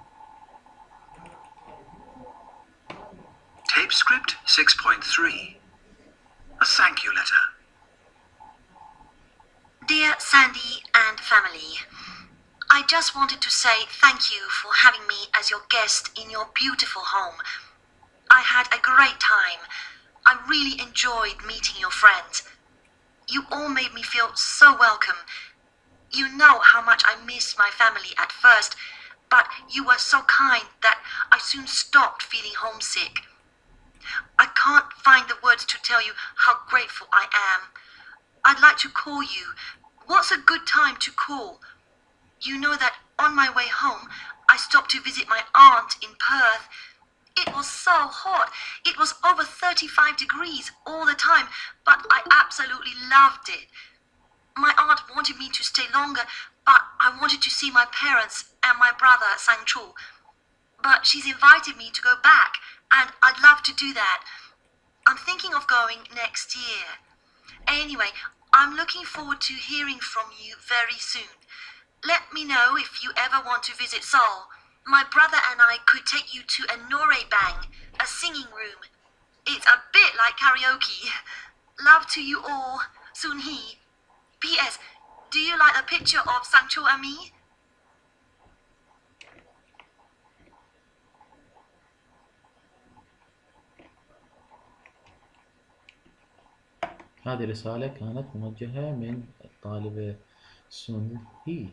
[SPEAKER 2] Tape script 6.3. A thank you letter.
[SPEAKER 3] Dear Sandy and family, I just wanted to say thank you for having me as your guest in your beautiful home. I had a great time. I really enjoyed meeting your friends. You all made me feel so welcome. You know how much I missed my family at first, but you were so kind that I soon stopped feeling homesick. I can't find the words to tell you how grateful I am. I'd like to call you. What's a good time to call? You know that on my way home, I stopped to visit my aunt in Perth. It was so hot. It was over 35 degrees all the time, but I absolutely loved it. My aunt wanted me to stay longer, but I wanted to see my parents and my brother Sang-Chul. But she's invited me to go back, and I'd love to do that. I'm thinking of going next year. Anyway, I'm looking forward to hearing from you very soon. Let me know if you ever want to visit Seoul. My brother and I could take you to a noraebang, a singing room. It's a bit like karaoke. Love to you all, Soon-hee. P.S. Do you like a picture of Sang-Chul and me?
[SPEAKER 1] هذه رسالة كانت موجهة من الطالبة سون هي.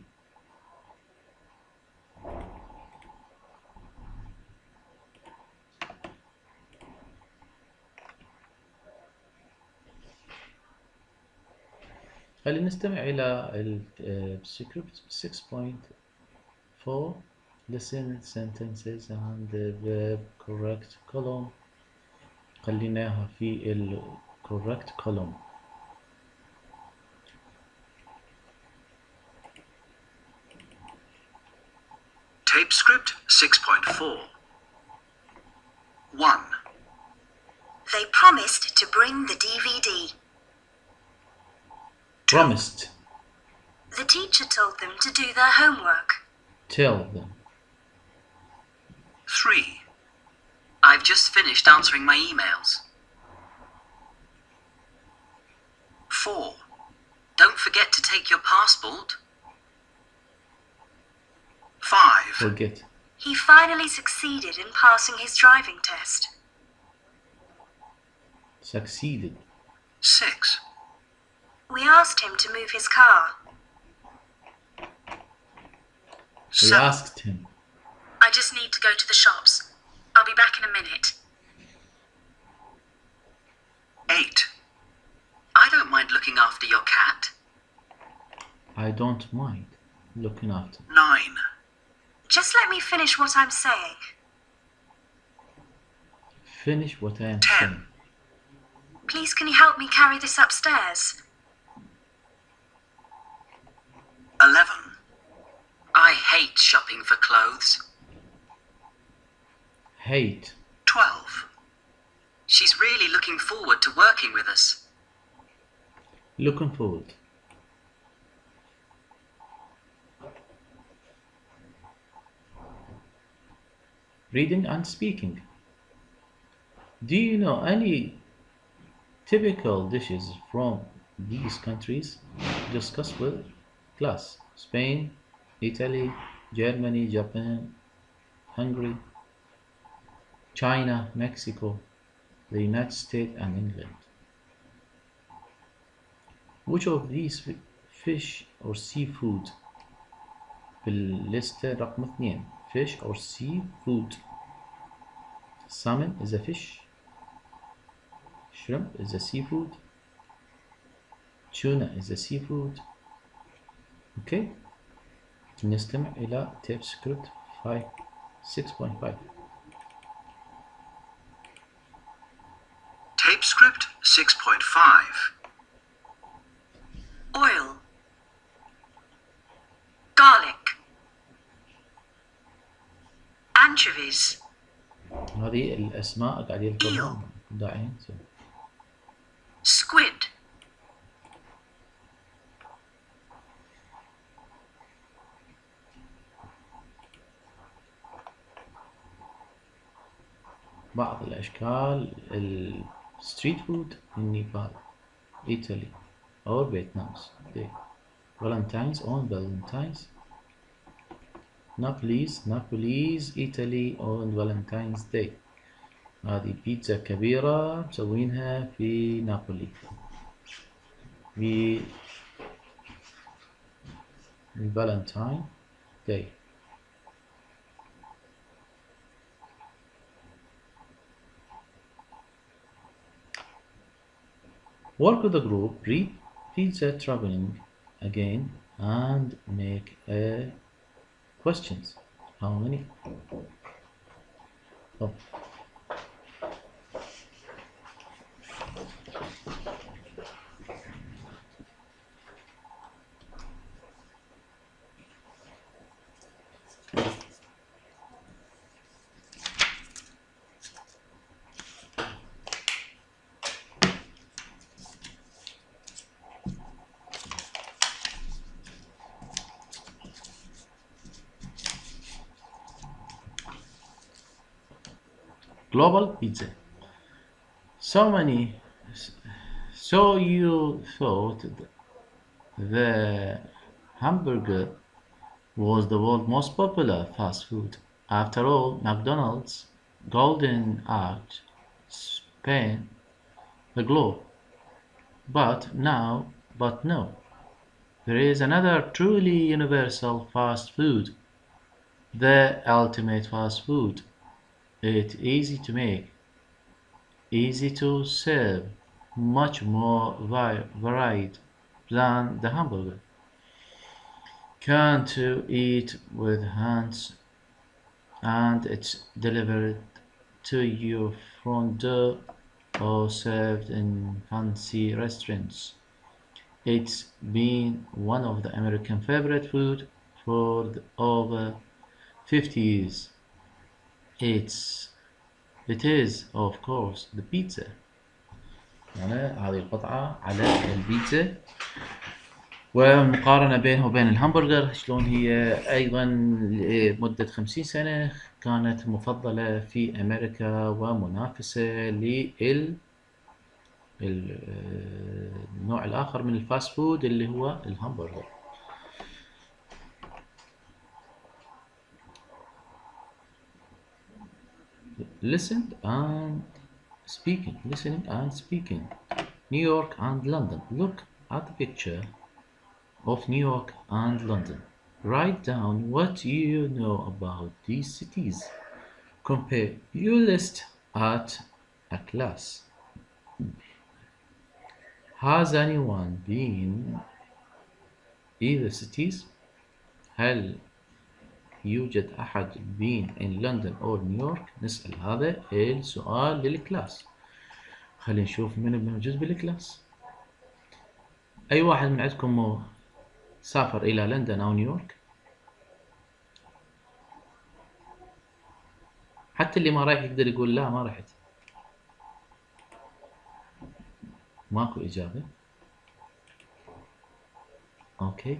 [SPEAKER 1] خلينا نستمع إلى السكريبت 6.4 listen sentences and the verb correct column. خليناها في ال correct column.
[SPEAKER 2] Tape script 6.4. 1.
[SPEAKER 3] They promised to bring the DVD.
[SPEAKER 1] Promised.
[SPEAKER 3] The teacher told them to do their homework.
[SPEAKER 1] Tell them.
[SPEAKER 2] 3.
[SPEAKER 5] I've just finished answering my emails.
[SPEAKER 2] 4.
[SPEAKER 5] Don't forget to take your passport.
[SPEAKER 2] 5.
[SPEAKER 1] Forget.
[SPEAKER 3] He finally succeeded in passing his driving test.
[SPEAKER 1] Succeeded.
[SPEAKER 2] 6.
[SPEAKER 3] We asked him to move his car.
[SPEAKER 1] We
[SPEAKER 2] 7.
[SPEAKER 1] asked him.
[SPEAKER 3] I just need to go to the shops. I'll be back in a minute.
[SPEAKER 2] 8.
[SPEAKER 5] I don't mind looking after your cat.
[SPEAKER 1] I don't mind looking after.
[SPEAKER 2] 9.
[SPEAKER 3] Just let me finish what I'm saying.
[SPEAKER 1] Finish what I am
[SPEAKER 2] 10.
[SPEAKER 1] saying.
[SPEAKER 3] Please, can you help me carry this upstairs?
[SPEAKER 2] 11.
[SPEAKER 5] I hate shopping for clothes.
[SPEAKER 1] Hate.
[SPEAKER 2] 12.
[SPEAKER 5] She's really looking forward to working with us.
[SPEAKER 1] Looking forward. Reading and speaking. Do you know any typical dishes from these countries? Discuss with class. Spain, Italy, Germany, Japan, Hungary, China, Mexico, the United States and England. Which of these fish or seafood بالليستة رقم 2 fish or seafood. Salmon is a fish. Shrimp is a seafood. Tuna is a seafood. Okay. نستمع إلى tape script 6.5.
[SPEAKER 2] Tape script 6.5.
[SPEAKER 3] Oil. Garlic. Anchovies.
[SPEAKER 1] هذه الأسماء قاعدين يذكرونها داعين.
[SPEAKER 3] Squid.
[SPEAKER 1] بعض الأشكال الستريت فود in Nepal, Italy or Vietnam's Day. Valentine's on Valentine's. Napoli's Italy on Valentine's Day. هذه بيتزا كبيرة مسوينها في نابولي في الفالنتاين Day. Work with the group, read pizza traveling again and make questions. How many? Oh, Global pizza. So you thought the hamburger was the world's most popular fast food. After all, McDonald's golden age spanned the globe. But no, there is another truly universal fast food, the ultimate fast food. It's easy to make, easy to serve, much more varied than the hamburger. Can to eat with hands, and it's delivered to your front door or served in fancy restaurants. It's been one of the American favorite food for over 50 years. It's it is of course the pizza. هنا هذه القطعة على البيتزا والمقارنة بينها وبين الهمبرجر شلون هي أيضا لمدة 50 سنة كانت مفضلة في أمريكا ومنافسة النوع الآخر من الفاست فود اللي هو الهمبرجر. Listening and speaking. New York and London. Look at the picture of New York and London. Write down what you know about these cities. Compare your list at a class. Has anyone been either cities؟ هل يوجد أحد been in London or New York؟ نسأل هذا السؤال للكلاس. خلينا نشوف من موجود بالكلاس. أي واحد من عندكم سافر إلى لندن أو نيويورك؟ حتى اللي ما رايح يقدر يقول لا ما رحت. ماكو إجابة. أوكي.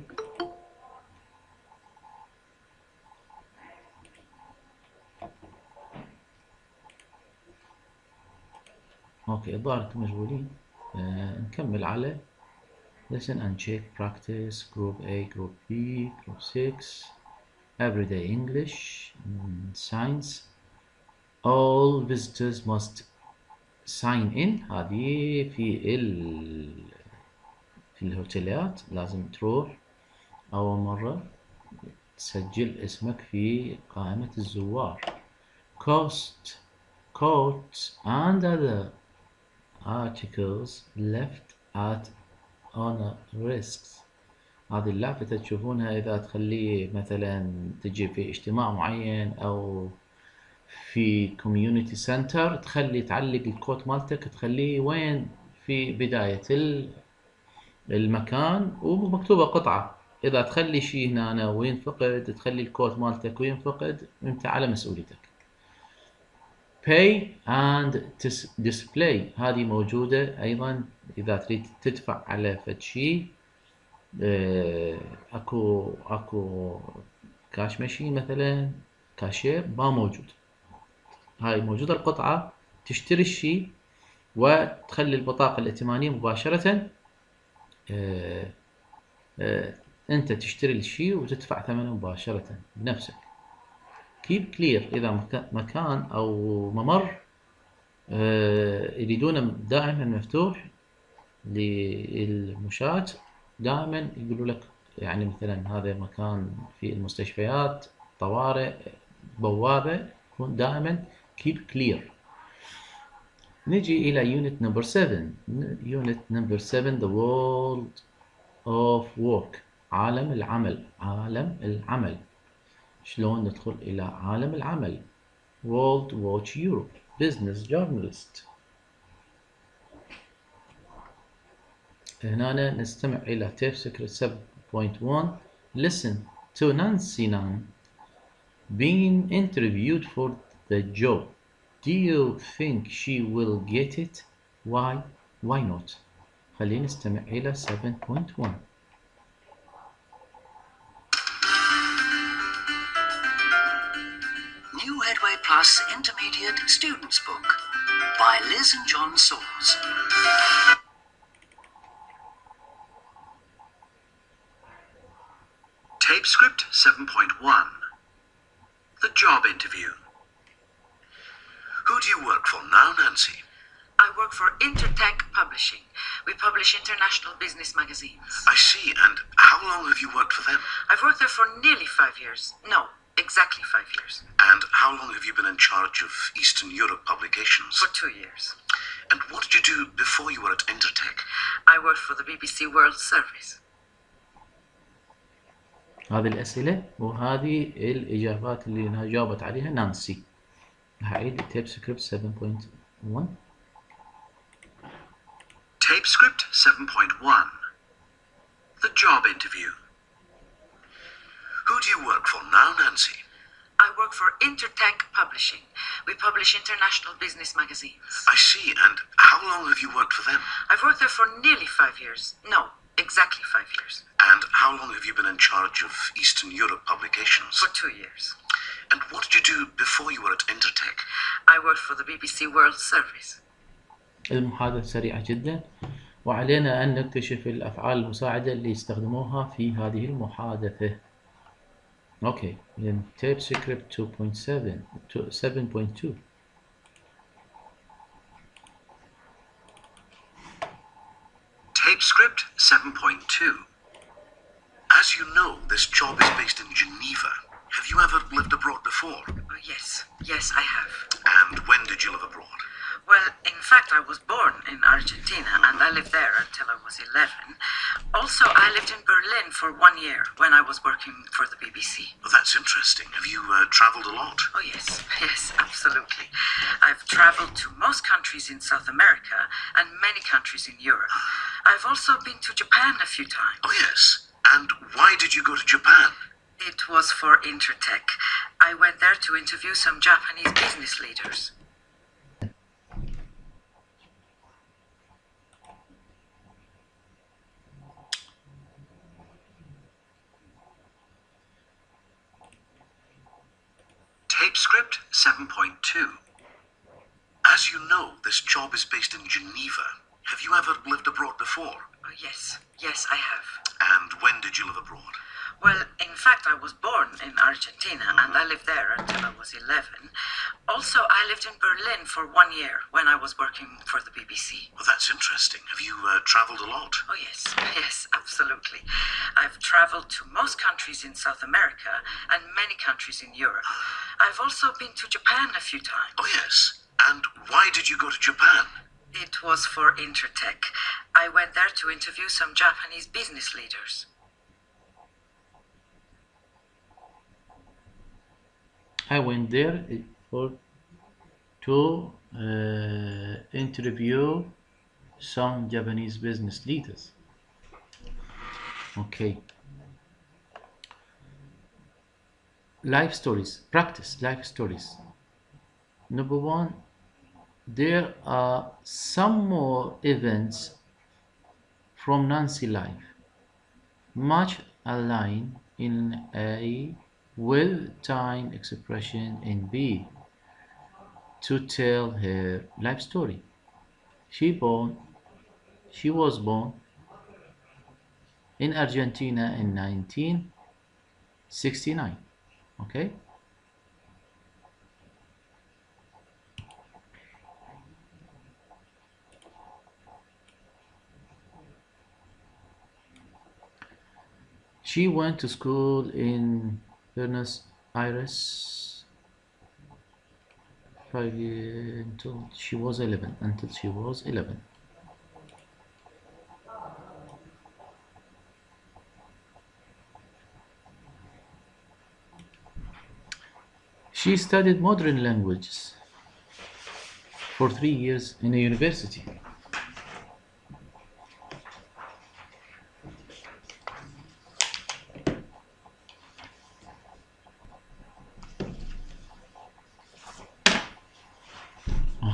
[SPEAKER 1] أوكي الظاهر أنتم مشغولين. نكمل على listen and check practice group A group B group 6 everyday English science all visitors must sign in. هذه في الهوتيلات لازم تروح أول مرة تسجل اسمك في قائمة الزوار. Coats and other articles left at honor risks. هذه اللافتة تشوفونها إذا تخليه مثلا تجي في اجتماع معين أو في كوميونيتي سنتر تخلي تعلق الكوت مالتك تخليه وين في بداية المكان ومكتوبة قطعة. إذا تخلي شيء هنا وينفقد تخلي الكوت مالتك وينفقد أنت على مسؤوليتك. pay and display هذه موجودة أيضا إذا تريد تدفع على فد شيء أكو كاش ماشين مثلا كاشير ما موجود. هاي موجودة القطعة تشتري الشيء وتخلي البطاقة الائتمانية مباشرة أنت تشتري الشيء وتدفع ثمنه مباشرة بنفسك. keep clear إذا مكان أو ممر يريدونه دائما مفتوح للمشاة دائما يقولوا لك يعني مثلا هذا مكان في المستشفيات طوارئ بوابة يكون دائما keep clear. نجي إلى unit number 7. unit number 7 the world of work عالم العمل. شلون ندخل إلى عالم العمل؟ World Watch Europe Business Journalist. هنا نستمع إلى tape secret 7.1. Listen to Nancy Nan being interviewed for the job. Do you think she will get it? Why? Why not? خلينا نستمع إلى 7.1.
[SPEAKER 3] New headway Plus Intermediate Students Book by Liz and John Saws.
[SPEAKER 2] Tape script 7.1. The job interview. Who do you work for now, Nancy?
[SPEAKER 5] I work for Intertech Publishing. We publish international business magazines.
[SPEAKER 2] I see, and how long have you worked for them?
[SPEAKER 5] I've worked there for nearly 5 years. No, exactly 5 years.
[SPEAKER 2] And how long have you been in charge of Eastern Europe publications?
[SPEAKER 5] For 2 years.
[SPEAKER 2] And what did you do before you were at Intertech?
[SPEAKER 5] I worked for the BBC World Service.
[SPEAKER 1] هذه الأسئلة وهذه الإجابات اللي جاوبت عليها نانسي. هعيد تيب سكريبت 7.1.
[SPEAKER 2] Tape script 7.1. The job interview. Who do you work for now, Nancy?
[SPEAKER 5] I work for Intertech Publishing. We publish international business magazines.
[SPEAKER 2] I see, and how long have you worked for them?
[SPEAKER 5] I've worked there for nearly 5 years. No, exactly 5 years.
[SPEAKER 2] And how long have you been in charge of Eastern Europe publications?
[SPEAKER 5] For 2 years.
[SPEAKER 2] And what did you do before you were at Intertech?
[SPEAKER 5] I worked for the BBC World Service.
[SPEAKER 1] المحادثة سريعة جدا وعلينا أن نكتشف الأفعال المساعدة اللي يستخدموها في هذه المحادثة. أوكي، then tape script 2.7 to 7.2.
[SPEAKER 2] Tape script 7.2. As you know, this job is based in Geneva. Have you ever lived abroad before?
[SPEAKER 5] Yes, I have.
[SPEAKER 2] And when did you live abroad?
[SPEAKER 5] Well, in fact, I was born in Argentina, and I lived there until I was 11. Also, I lived in Berlin for 1 year when I was working for the BBC.
[SPEAKER 2] Well, that's interesting. Have you traveled a lot?
[SPEAKER 5] Oh, yes, absolutely. I've traveled to most countries in South America and many countries in Europe. I've also been to Japan a few times.
[SPEAKER 2] Oh, yes. And why did you go to Japan?
[SPEAKER 5] It was for Intertech. I went there to interview some Japanese business leaders.
[SPEAKER 2] Tape script 7.2. As you know, this job is based in Geneva. Have you ever lived abroad before?
[SPEAKER 5] Oh, yes, I have.
[SPEAKER 2] And when did you live abroad?
[SPEAKER 5] Well, in fact, I was born in Argentina, and I lived there until I was 11. Also, I lived in Berlin for 1 year when I was working for the BBC.
[SPEAKER 2] Well, that's interesting. Have you traveled a lot?
[SPEAKER 5] Oh, yes, absolutely. I've traveled to most countries in South America and many countries in Europe. I've also been to Japan a few times.
[SPEAKER 2] Oh, yes. And why did you go to Japan?
[SPEAKER 5] It was for Intertech. I went there to interview some Japanese business leaders.
[SPEAKER 1] I went there to interview some Japanese business leaders. Okay. Life stories. Practice life stories. Number 1, there are some more events from Nancy's life, much aligned in A with time expression in B to tell her life story. She was born in Argentina in 1969. Okay? She went to school in Buenos Aires 5 years until she was 11. She studied modern languages for 3 years in a university.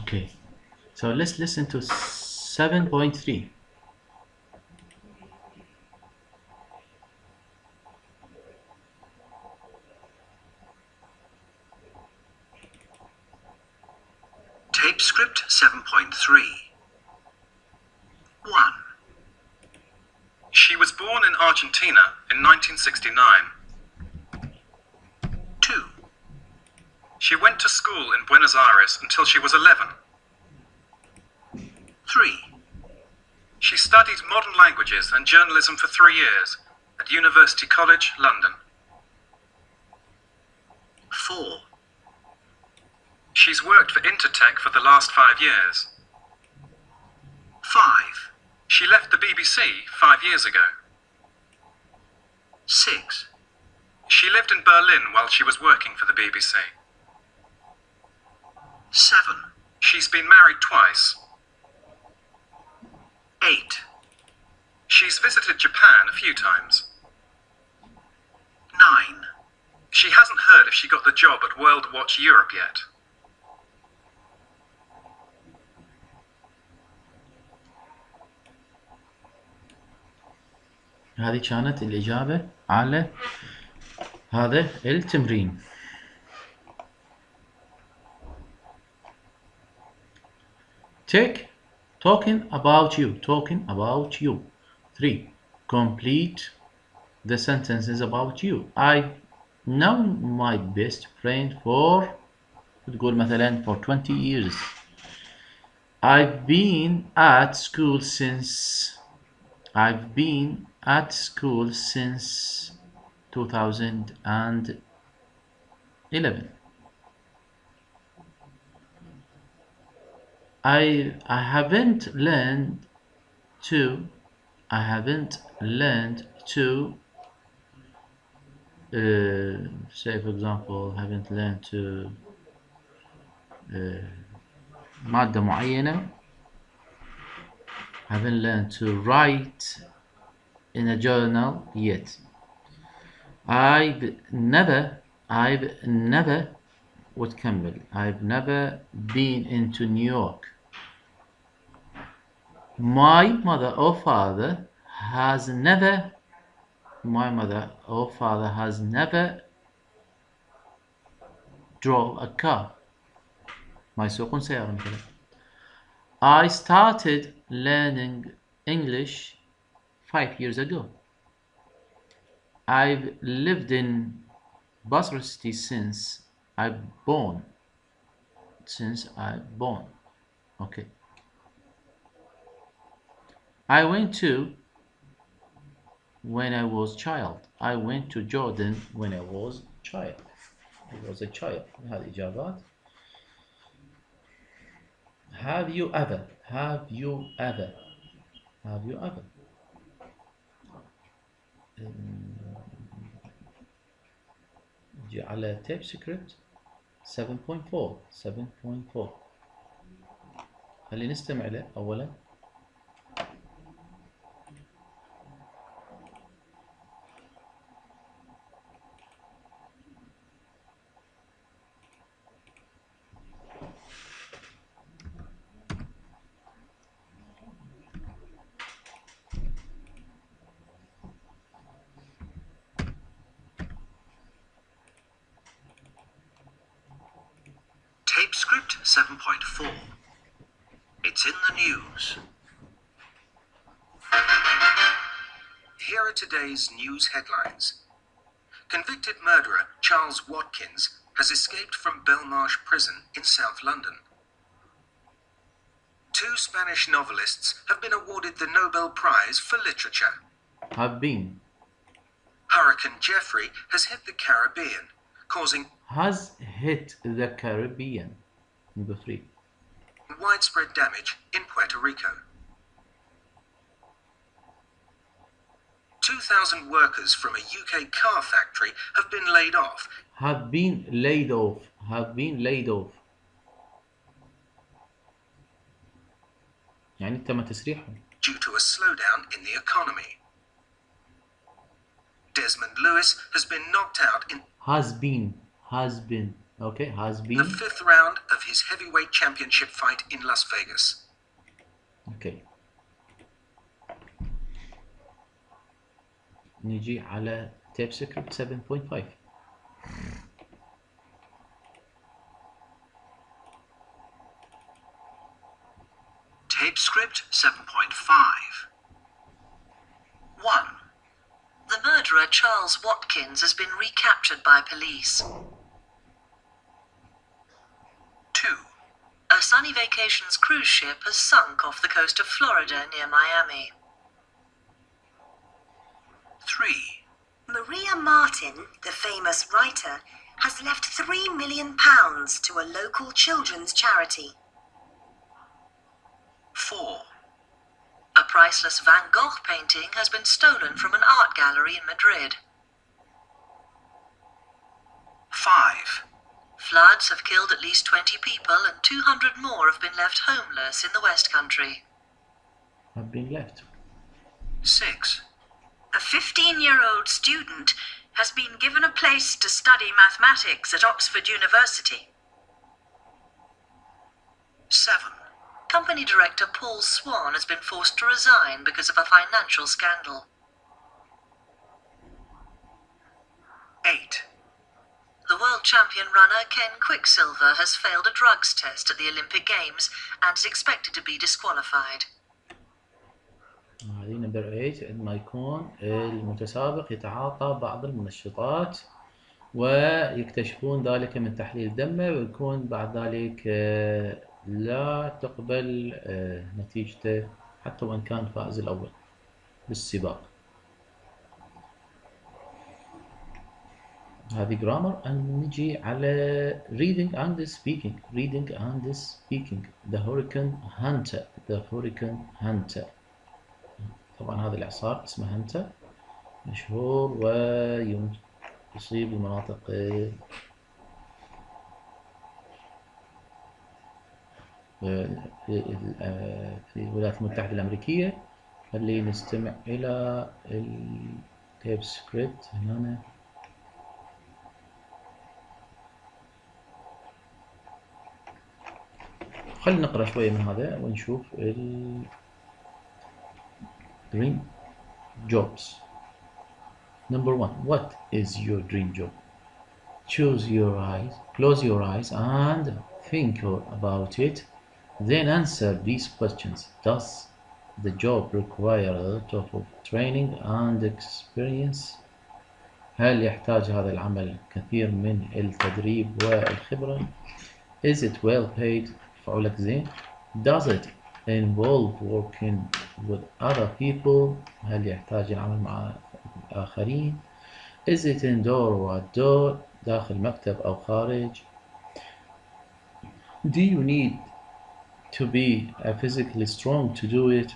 [SPEAKER 1] Okay, so let's listen to 7.3.
[SPEAKER 2] Tape script 7.3. 1.
[SPEAKER 4] She was born in Argentina in 1969.
[SPEAKER 2] 2.
[SPEAKER 4] She went to school in Buenos Aires until she was 11.
[SPEAKER 2] 3.
[SPEAKER 4] She studied modern languages and journalism for 3 years at University College, London.
[SPEAKER 2] 4.
[SPEAKER 4] She's worked for Intertech for the last 5 years.
[SPEAKER 2] 5.
[SPEAKER 4] She left the BBC 5 years ago.
[SPEAKER 2] 6.
[SPEAKER 4] She lived in Berlin while she was working for the BBC.
[SPEAKER 2] 7.
[SPEAKER 4] She's been married twice.
[SPEAKER 2] 8.
[SPEAKER 4] She's visited Japan a few times.
[SPEAKER 2] 9.
[SPEAKER 4] She hasn't heard if she got the job at World Watch Europe yet.
[SPEAKER 1] هذه كانت الإجابة على هذا التمرين. Talking about you. 3. Complete the sentences about you. I know my best friend for تقول مثلا for 20 years. I've been at school since 2011. I haven't learned to say for example haven't learned to مادة معينة. Haven't learned to write in a journal yet. I've never وتكمل. I've never been into New York. My mother or father has never drove a car. ما يسوقون سيارة مثلا. I started learning English 5 years ago. I've lived in Basra City since I'm born. Okay. I went to when I was child. I went to Jordan when I was child. I was a child. هذه إجابات. Have you ever نجي على tape script 7.4. خلينا نستمع له أولا.
[SPEAKER 2] Tape script 7.4. It's in the news. Here are today's news headlines. Convicted murderer Charles Watkins has escaped from Belmarsh prison in South London. 2 Spanish novelists have been awarded the Nobel Prize for Literature.
[SPEAKER 1] Have been.
[SPEAKER 2] Hurricane Jeffrey has hit the Caribbean, causing
[SPEAKER 1] Has hit the Caribbean. Number 3.
[SPEAKER 2] widespread damage in Puerto Rico. 2,000 workers from a UK car factory have been laid off.
[SPEAKER 1] Have been laid off. يعني تم تسريحهم.
[SPEAKER 2] Due to a slowdown in the economy. Desmond Lewis has been knocked out in
[SPEAKER 1] Has been. Okay, has
[SPEAKER 2] the
[SPEAKER 1] been.
[SPEAKER 2] 5th round of his heavyweight championship fight in Las Vegas.
[SPEAKER 1] Okay. نجي على tape script 7.5.
[SPEAKER 2] Tape script 7.5. 1.
[SPEAKER 3] The murderer Charles Watkins has been recaptured by police.
[SPEAKER 2] 2.
[SPEAKER 3] A Sunny Vacations cruise ship has sunk off the coast of Florida near Miami.
[SPEAKER 2] 3.
[SPEAKER 6] Maria Martin, the famous writer, has left £3 million to a local children's charity.
[SPEAKER 2] 4.
[SPEAKER 3] A priceless Van Gogh painting has been stolen from an art gallery in Madrid.
[SPEAKER 2] 5.
[SPEAKER 3] Floods have killed at least 20 people and 200 more have been left homeless in the West Country.
[SPEAKER 1] Have been left.
[SPEAKER 2] 6.
[SPEAKER 5] A 15-year-old student has been given a place to study mathematics at Oxford University.
[SPEAKER 2] 7.
[SPEAKER 3] Company director Paul Swan has been forced to resign because of a financial scandal.
[SPEAKER 2] 8.
[SPEAKER 3] The world champion runner Ken Quicksilver has failed a drugs test at the Olympic Games and is expected to be disqualified.
[SPEAKER 1] هذه نمبر 8 عندما يكون المتسابق يتعاطى بعض المنشطات ويكتشفون ذلك من تحليل دمه ويكون بعد ذلك لا تقبل نتيجته حتى وإن كان فائز الأول بالسباق. هذه جرامر. نجي على reading and speaking. reading and speaking. The hurricane hunter. the hurricane hunter. طبعا هذا الإعصار اسمه هانتا مشهور ويصيب المناطق في الولايات المتحدة الأمريكية. خلي نستمع إلى التيب سكريبت هنا. خلينا نقرأ شوية من هذا ونشوف dream jobs. Number 1. What is your dream job? Close your eyes and think about it. Then answer these questions. Does the job require a lot of training and experience? هل يحتاج هذا العمل كثير من التدريب والخبرة؟ Is it well paid؟ فعلك زين؟ Does it involve working with other people؟ هل يحتاج العمل مع الآخرين؟ Is it indoor or outdoor؟ داخل مكتب أو خارج؟ Do you need to be physically strong to do it؟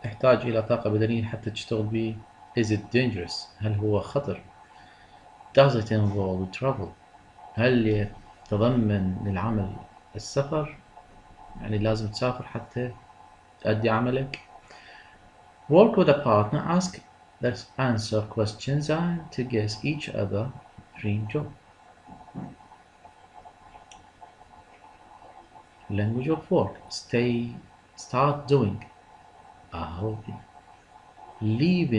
[SPEAKER 1] تحتاج إلى طاقة بدنية حتى تشتغل به؟ Is it dangerous؟ هل هو خطر؟ Does it involve travel؟ هل يتضمن للعمل السفر؟ يعني لازم تسافر حتى تأدي عملك. Work with a partner. Answer questions and to guess each other dream job. Language of work. Start doing. A hobby. Leave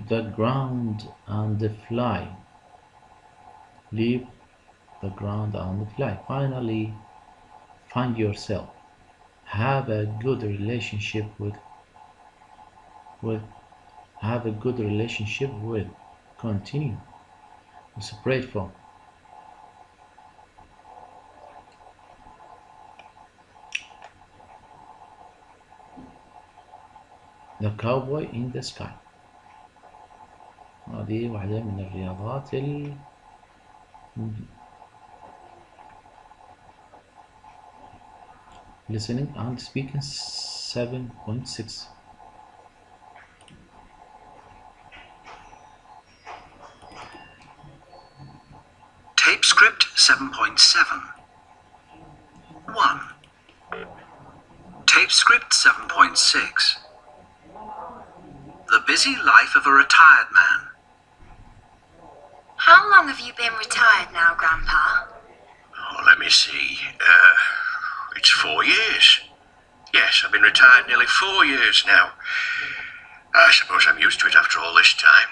[SPEAKER 1] the ground and fly. Leave the ground and fly. Finally, find yourself. Have a good relationship with. Have a good relationship with. Continue. Separate from. The cowboy in the sky. هذه واحدة من الرياضات Listening and speaking 7.6.
[SPEAKER 2] Tape script 7.7. 1. Tape script 7.6. The busy life of a retired man.
[SPEAKER 6] How long have you been retired now, Grandpa?
[SPEAKER 2] Oh, let me see. It's 4 years. Yes, I've been retired nearly 4 years now. I suppose I'm used to it after all this time.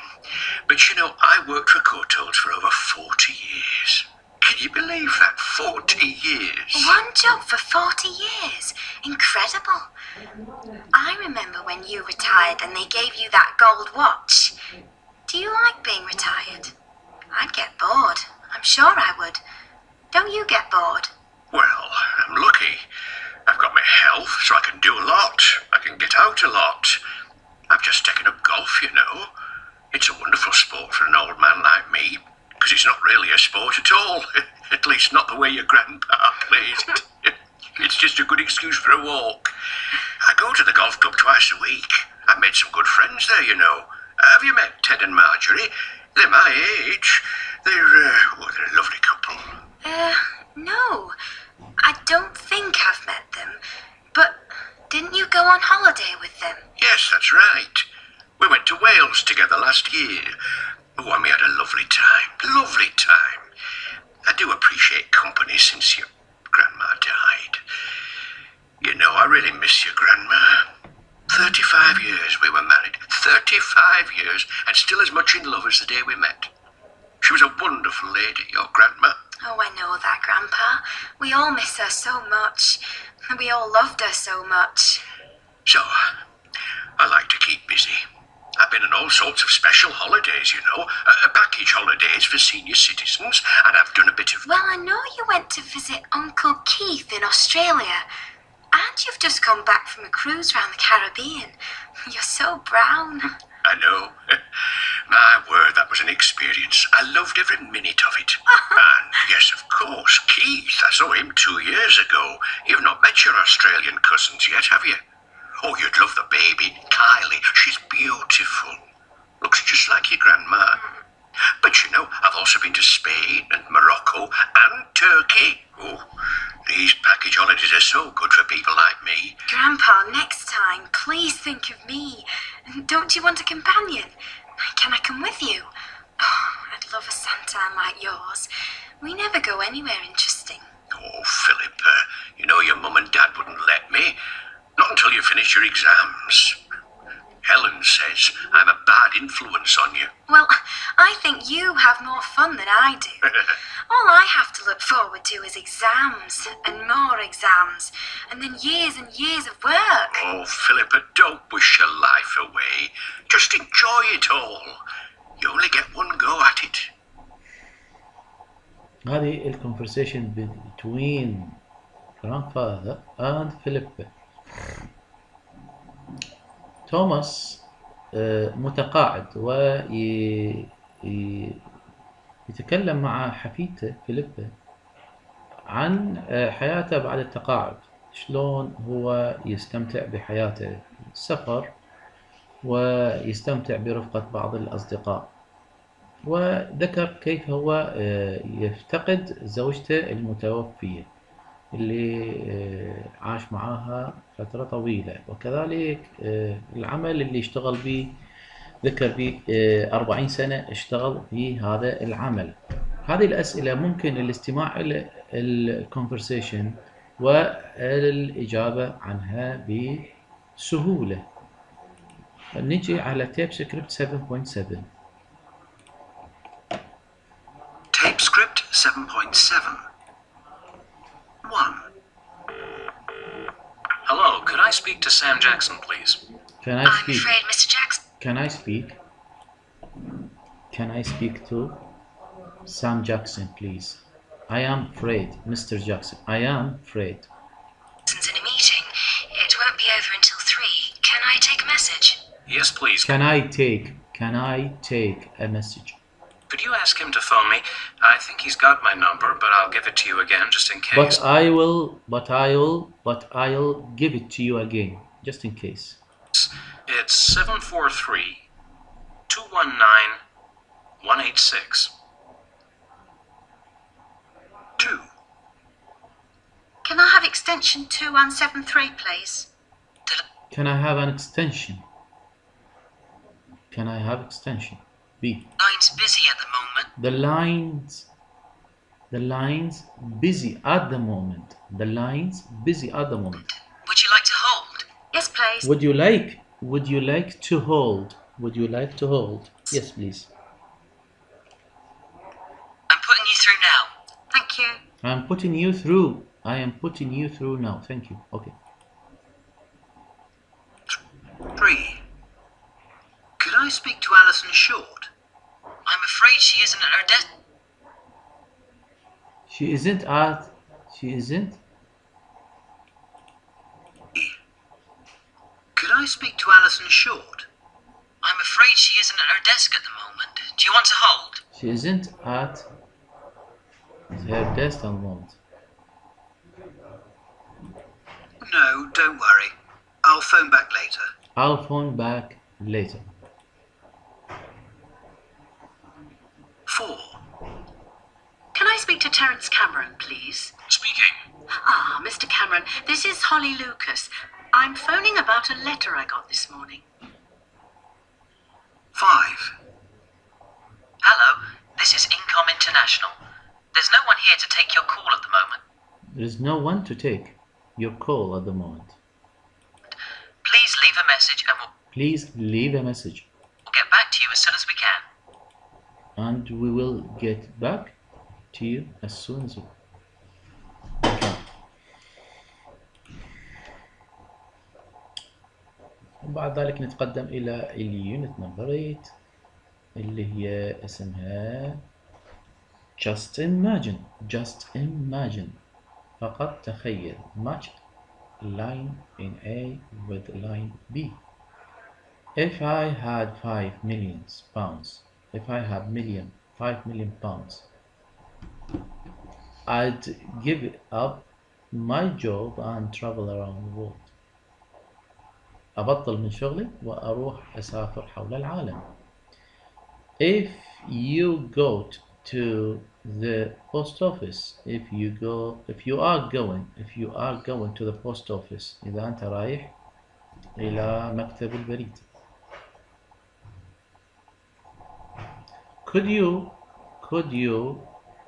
[SPEAKER 2] But you know, I worked for Courtaulds for over 40 years. Can you believe that? 40 years.
[SPEAKER 6] One job for 40 years. Incredible. I remember when you retired and they gave you that gold watch. Do you like being retired? I'd get bored. I'm sure I would. Don't you get bored?
[SPEAKER 2] Well, I'm lucky. I've got my health, so I can do a lot. I can get out a lot. I've just taken up golf, you know. It's a wonderful sport for an old man like me, because it's not really a sport at all. At least not the way your grandpa plays it. It's just a good excuse for a walk. I go to the golf club twice a week. I've made some good friends there, you know. Have you met Ted and Marjorie? They're my age. They're a lovely couple.
[SPEAKER 6] No. I don't think I've met them. But didn't you go on holiday with them?
[SPEAKER 2] Yes, that's right. We went to Wales together last year. Oh, and we had a lovely time. Lovely time. I do appreciate company since your grandma died. You know, I really miss your grandma. 35 years we were married. 35 years, and still as much in love as the day we met. She was a wonderful lady, your grandma.
[SPEAKER 6] Oh, I know that, Grandpa. We all miss her so much. And we all loved her so much.
[SPEAKER 2] So, I like to keep busy. I've been on all sorts of special holidays, you know, package holidays for senior citizens, and I've done a bit of...
[SPEAKER 6] Well, I know you went to visit Uncle Keith in Australia. And you've just come back from a cruise around the Caribbean. You're so brown.
[SPEAKER 2] I know. My word, that was an experience. I loved every minute of it. And yes, of course, Keith. I saw him 2 years ago. You've not met your Australian cousins yet, have you? Oh, you'd love the baby, Kylie. She's beautiful. Looks just like your grandma. But you know, I've also been to Spain and Morocco and Turkey. Oh, these package holidays are so good for people like me.
[SPEAKER 6] Grandpa, next time, please think of me. Don't you want a companion? Can I come with you? Oh, I'd love a suntan like yours. We never go anywhere interesting.
[SPEAKER 2] Oh, Philippa, you know your mum and dad wouldn't let me. Not until you finish your exams. Helen says I'm a bad influence on you.
[SPEAKER 6] Well, I think you have more fun than I do. All I have to look forward to is exams and more exams, and then years and years of work.
[SPEAKER 2] Oh, Philippa, don't wish your life away. Just enjoy it all. You only get one go at it.
[SPEAKER 1] هذه الconversation between grandfather and Philippa. توماس متقاعد ويتكلم مع حفيدته فيليبا عن حياته بعد التقاعد، شلون هو يستمتع بحياته، السفر ويستمتع برفقة بعض الأصدقاء، وذكر كيف هو يفتقد زوجته المتوفية اللي عاش معاها فترة طويلة، وكذلك العمل اللي اشتغل به، ذكر به 40 سنة اشتغل في هذا العمل. هذه الأسئلة ممكن الاستماع إلى الكونفرسيشن والإجابة عنها بسهولة. نجي على تيب سكريبت 7.7.
[SPEAKER 2] Tape script 7.7. 1.
[SPEAKER 4] Hello, could I speak to Sam Jackson, please?
[SPEAKER 1] Can I
[SPEAKER 6] I'm
[SPEAKER 1] speak?
[SPEAKER 6] afraid, Mr. Jackson.
[SPEAKER 1] Can I speak? Can I speak to Sam Jackson, please? I am afraid, Mr. Jackson. I am afraid.
[SPEAKER 6] Jason's in a meeting. It won't be over until 3. Can I take a message?
[SPEAKER 4] Yes, please.
[SPEAKER 1] Can I take a message?
[SPEAKER 4] Could you ask him to phone me? I think he's got my number, but I'll give it to you again just in case.
[SPEAKER 1] But I'll give it to you again, just in case.
[SPEAKER 4] It's 743-219-186.
[SPEAKER 2] 2.
[SPEAKER 6] Can I have extension 2173, please?
[SPEAKER 1] Can I have an extension? Can I have extension? B.
[SPEAKER 3] Line's busy at the moment.
[SPEAKER 1] The line's busy at the moment. The line's busy at the moment.
[SPEAKER 3] Would you like to hold?
[SPEAKER 6] Yes, please.
[SPEAKER 1] Would you like to hold? Would you like to hold? Yes, please.
[SPEAKER 3] I'm putting you through now.
[SPEAKER 6] Thank you.
[SPEAKER 1] I am putting you through. I am putting you through now. Thank you. Okay.
[SPEAKER 2] 3. Could I speak to Alison Short?
[SPEAKER 3] I'm afraid she isn't at her desk.
[SPEAKER 1] She isn't at. She isn't.
[SPEAKER 2] Could I speak to Alison Short?
[SPEAKER 3] I'm afraid she isn't at her desk at the moment. Do you want to hold?
[SPEAKER 1] She isn't at her desk at the moment.
[SPEAKER 2] No, don't worry. I'll phone back later.
[SPEAKER 1] I'll phone back later.
[SPEAKER 2] 4.
[SPEAKER 3] Can I speak to Terence Cameron, please?
[SPEAKER 4] Speaking.
[SPEAKER 3] Ah, Mr. Cameron, this is Holly Lucas. I'm phoning about a letter I got this morning.
[SPEAKER 2] 5.
[SPEAKER 3] Hello, this is Incom International. There's no one here to take your call at the moment.
[SPEAKER 1] There is no one to take your call at the moment.
[SPEAKER 3] Please leave a message and
[SPEAKER 1] Please leave a message,
[SPEAKER 3] we'll get back to you as soon as we can.
[SPEAKER 1] and we will get back to you as soon as we can. وبعد ذلك نتقدم إلى اليونت نمبر 8 اللي هي اسمها Just imagine. Just imagine. فقط تخيل. Match line in A with line B. If I had 5 million pounds, if I had 5 million pounds, I'd give up my job and travel around the world. أبطل من شغلي وأروح أسافر حول العالم. If you go to the post office, if you are going to the post office, إذا أنت رايح إلى مكتب البريد. Could you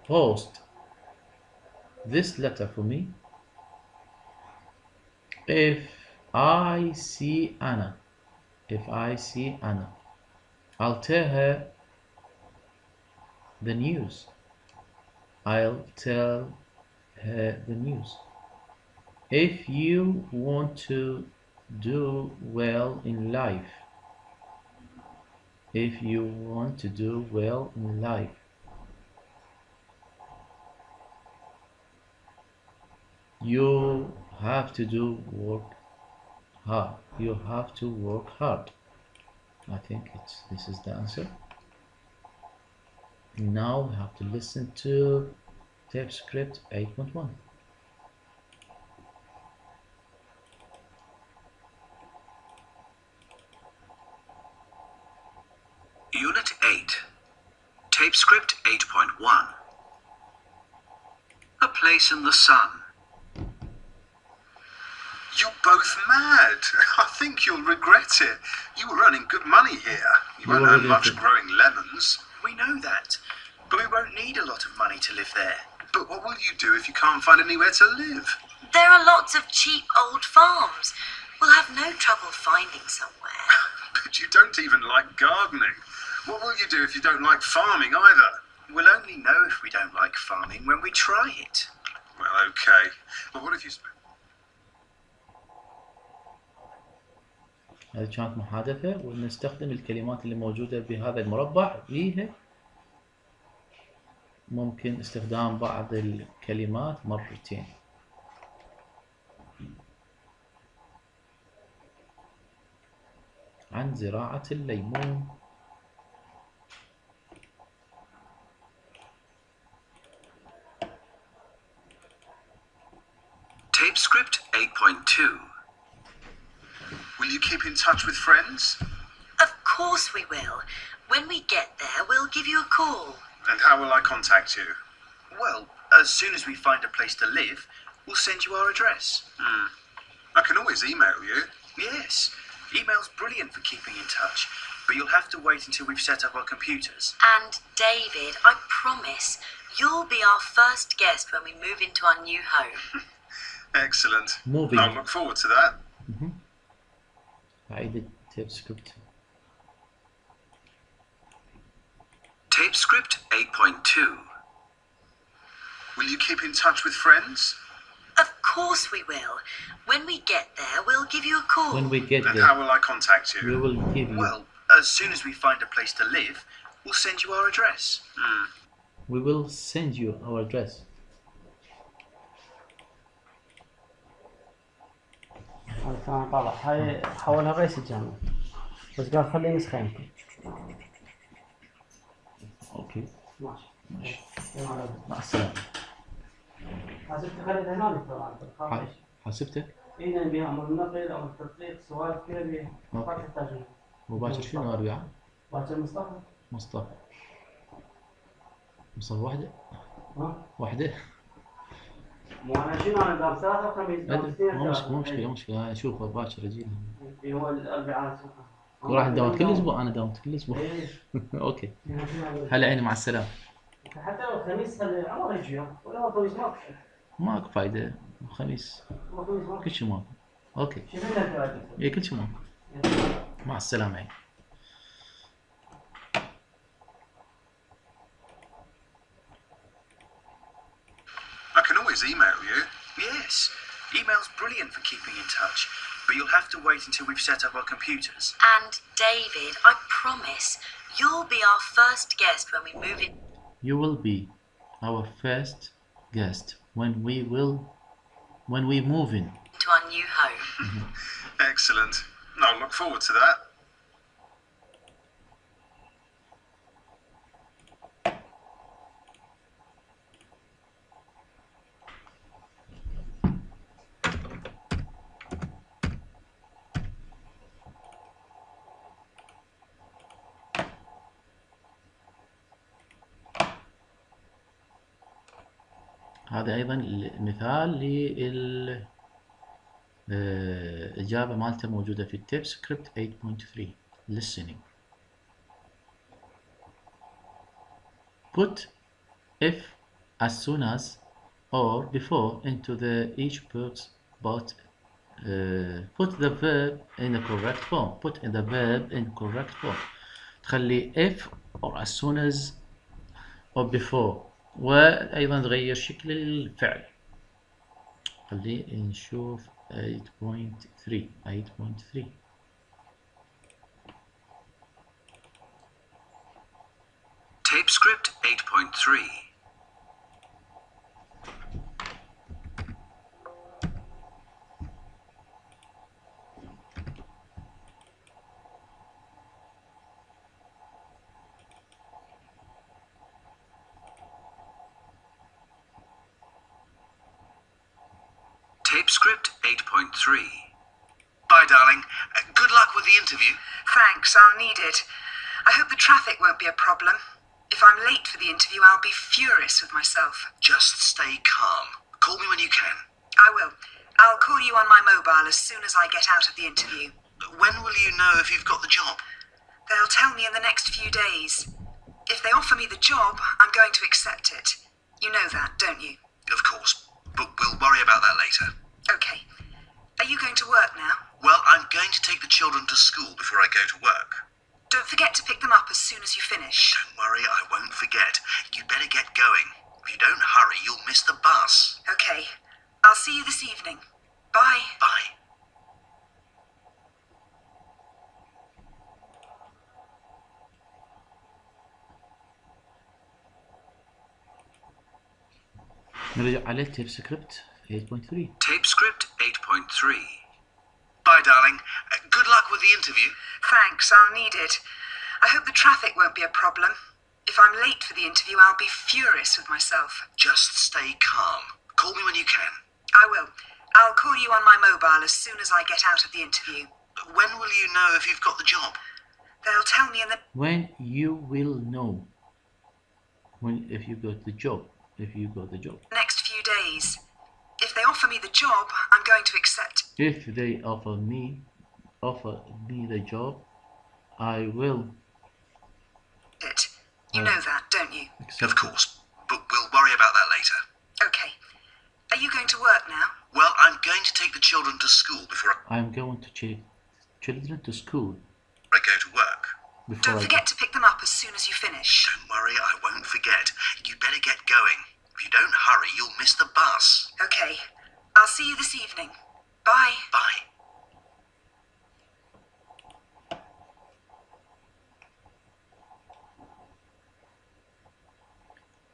[SPEAKER 1] post this letter for me? If I see Anna, I'll tell her the news. If you want to do well in life, you have to work hard. I think this is the answer. Now we have to listen to tape script 8.1.
[SPEAKER 2] Unit 8. Tape script 8.1. A place in the sun.
[SPEAKER 7] You're both mad. I think you'll regret it. You were earning good money here. You won't earn much growing lemons.
[SPEAKER 4] We know that. But we won't need a lot of money to live there.
[SPEAKER 7] But what will you do if you can't find anywhere to live?
[SPEAKER 3] There are lots of cheap old farms. We'll have no trouble finding somewhere.
[SPEAKER 7] But you don't even like gardening. What will you do if you don't like farming either?
[SPEAKER 4] We'll only know if we don't like farming when we try it.
[SPEAKER 7] Well, okay. But what if you spend...
[SPEAKER 1] هذه كانت محادثة ونستخدم الكلمات اللي موجودة بهذا المربع فيها. ممكن استخدام بعض الكلمات مرتين. عن زراعة الليمون.
[SPEAKER 2] Tape script 8.2.
[SPEAKER 7] Will you keep in touch with friends?
[SPEAKER 3] Of course we will. When we get there, we'll give you a call.
[SPEAKER 7] And how will I contact you?
[SPEAKER 4] Well, as soon as we find a place to live, we'll send you our address.
[SPEAKER 7] I can always email you.
[SPEAKER 4] Yes, email's brilliant for keeping in touch, but you'll have to wait until we've set up our computers.
[SPEAKER 3] And David, I promise, you'll be our first guest when we move into our new home.
[SPEAKER 7] Excellent.
[SPEAKER 1] Moving.
[SPEAKER 7] I'll look forward to that.
[SPEAKER 1] أعيد التيب سكريبت.
[SPEAKER 2] Tape script 8.2.
[SPEAKER 7] Will you keep in touch with friends?
[SPEAKER 3] Of course course we will. When we get there, we'll give you a call.
[SPEAKER 1] When we get
[SPEAKER 7] And
[SPEAKER 1] there,
[SPEAKER 7] how will I contact you?
[SPEAKER 1] we will give you.
[SPEAKER 8] Well, as soon as we find a place to live, we'll send you our address.
[SPEAKER 1] We will send you our address.
[SPEAKER 9] هذا كان طلع هاي حولها رئيس الجامعة بس قال خلي نسخة يمكن.
[SPEAKER 1] اوكي
[SPEAKER 9] ماشي.
[SPEAKER 1] مع السلامة.
[SPEAKER 9] حاسبت خليتها هنالك طبعا.
[SPEAKER 1] حاسبتك؟
[SPEAKER 9] إيه يعني بها أمر النقل أو التطبيق سوالف كذا بها ما تحتاجون.
[SPEAKER 1] وباكر شنو أربعة؟
[SPEAKER 9] باكر مصطفى
[SPEAKER 1] واحدة؟
[SPEAKER 9] ها؟
[SPEAKER 1] واحدة؟
[SPEAKER 9] مو أنا شنو أنا دام 3 وخميس دام 2
[SPEAKER 1] مو مشكلة أشوف باكر أجيلها.
[SPEAKER 9] هو الأربعاء
[SPEAKER 1] وراح داومت كل أسبوع أنا داومت كل أسبوع. أوكي. هلا عيني مع السلامة.
[SPEAKER 9] حتى لو الخميس خلي عمر يجي ولا هو الخميس
[SPEAKER 1] ماكو فايدة الخميس كل شيء ماكو. أوكي. إيه كل شيء ماكو. مع السلامة عيني.
[SPEAKER 7] I can always email you.
[SPEAKER 8] Yes, email's brilliant for keeping in touch, but you'll have to wait until we've set up our computers.
[SPEAKER 3] And David, I promise, you'll be our first guest when we move in.
[SPEAKER 1] You will be our first guest when we move in.
[SPEAKER 3] To our new home.
[SPEAKER 7] Excellent. I'll look forward to that.
[SPEAKER 1] هذا أيضا مثال للإجابة مالته موجودة في التيب سكريبت 8.3 listening. Put if as soon as or before into the each box, but put the verb in the correct form. Put in the verb in correct form. تخلي if or as soon as or before. وأيضا تغير شكل الفعل. خلي نشوف 8.3.
[SPEAKER 8] Tape script 8.3. Tape script 8.3.
[SPEAKER 2] Bye, darling. Good luck with the interview.
[SPEAKER 5] Thanks, I'll need it. I hope the traffic won't be a problem. If I'm late for the interview, I'll be furious with myself.
[SPEAKER 2] Just stay calm. Call me when you can.
[SPEAKER 5] I will. I'll call you on my mobile as soon as I get out of the interview.
[SPEAKER 2] When will you know if you've got the job?
[SPEAKER 5] They'll tell me in the next few days. If they offer me the job, I'm going to accept it. You know that, don't you?
[SPEAKER 2] Of course. But we'll worry about that later.
[SPEAKER 5] Okay. Are you going to work now?
[SPEAKER 2] Well, I'm going to take the children to school before I go to work.
[SPEAKER 5] Don't forget to pick them up as soon as you finish.
[SPEAKER 2] Don't worry, I won't forget. You better get going. If you don't hurry, you'll miss the bus.
[SPEAKER 5] Okay. I'll see you this evening. Bye.
[SPEAKER 2] Bye.
[SPEAKER 1] نرجع على تيب سكريبت 8.3.
[SPEAKER 8] Tape script 8.3.
[SPEAKER 2] Bye, darling. Good luck with the interview.
[SPEAKER 5] Thanks, I'll need it. I hope the traffic won't be a problem. If I'm late for the interview, I'll be furious with myself.
[SPEAKER 2] Just stay calm. Call me when you can.
[SPEAKER 5] I will. I'll call you on my mobile as soon as I get out of the interview.
[SPEAKER 2] When will you know if you've got the job?
[SPEAKER 5] They'll tell me in the...
[SPEAKER 1] When you will know. If you got the job.
[SPEAKER 5] next few days. If they offer me the job, I'm going to accept.
[SPEAKER 1] If they offer me the job, I will
[SPEAKER 5] It. You know that, don't you?
[SPEAKER 1] accept.
[SPEAKER 2] Of course. But we'll worry about that later.
[SPEAKER 5] Okay. Are you going to work now?
[SPEAKER 2] Well, I'm going to take the children to school before
[SPEAKER 1] I'm going to take children to school
[SPEAKER 2] I go to work.
[SPEAKER 1] before
[SPEAKER 5] Don't forget to pick them up as soon as you finish.
[SPEAKER 2] Don't worry, I won't forget. You better get going. If you don't hurry, you'll miss the bus.
[SPEAKER 5] Okay. I'll see you this evening. Bye.
[SPEAKER 2] Bye.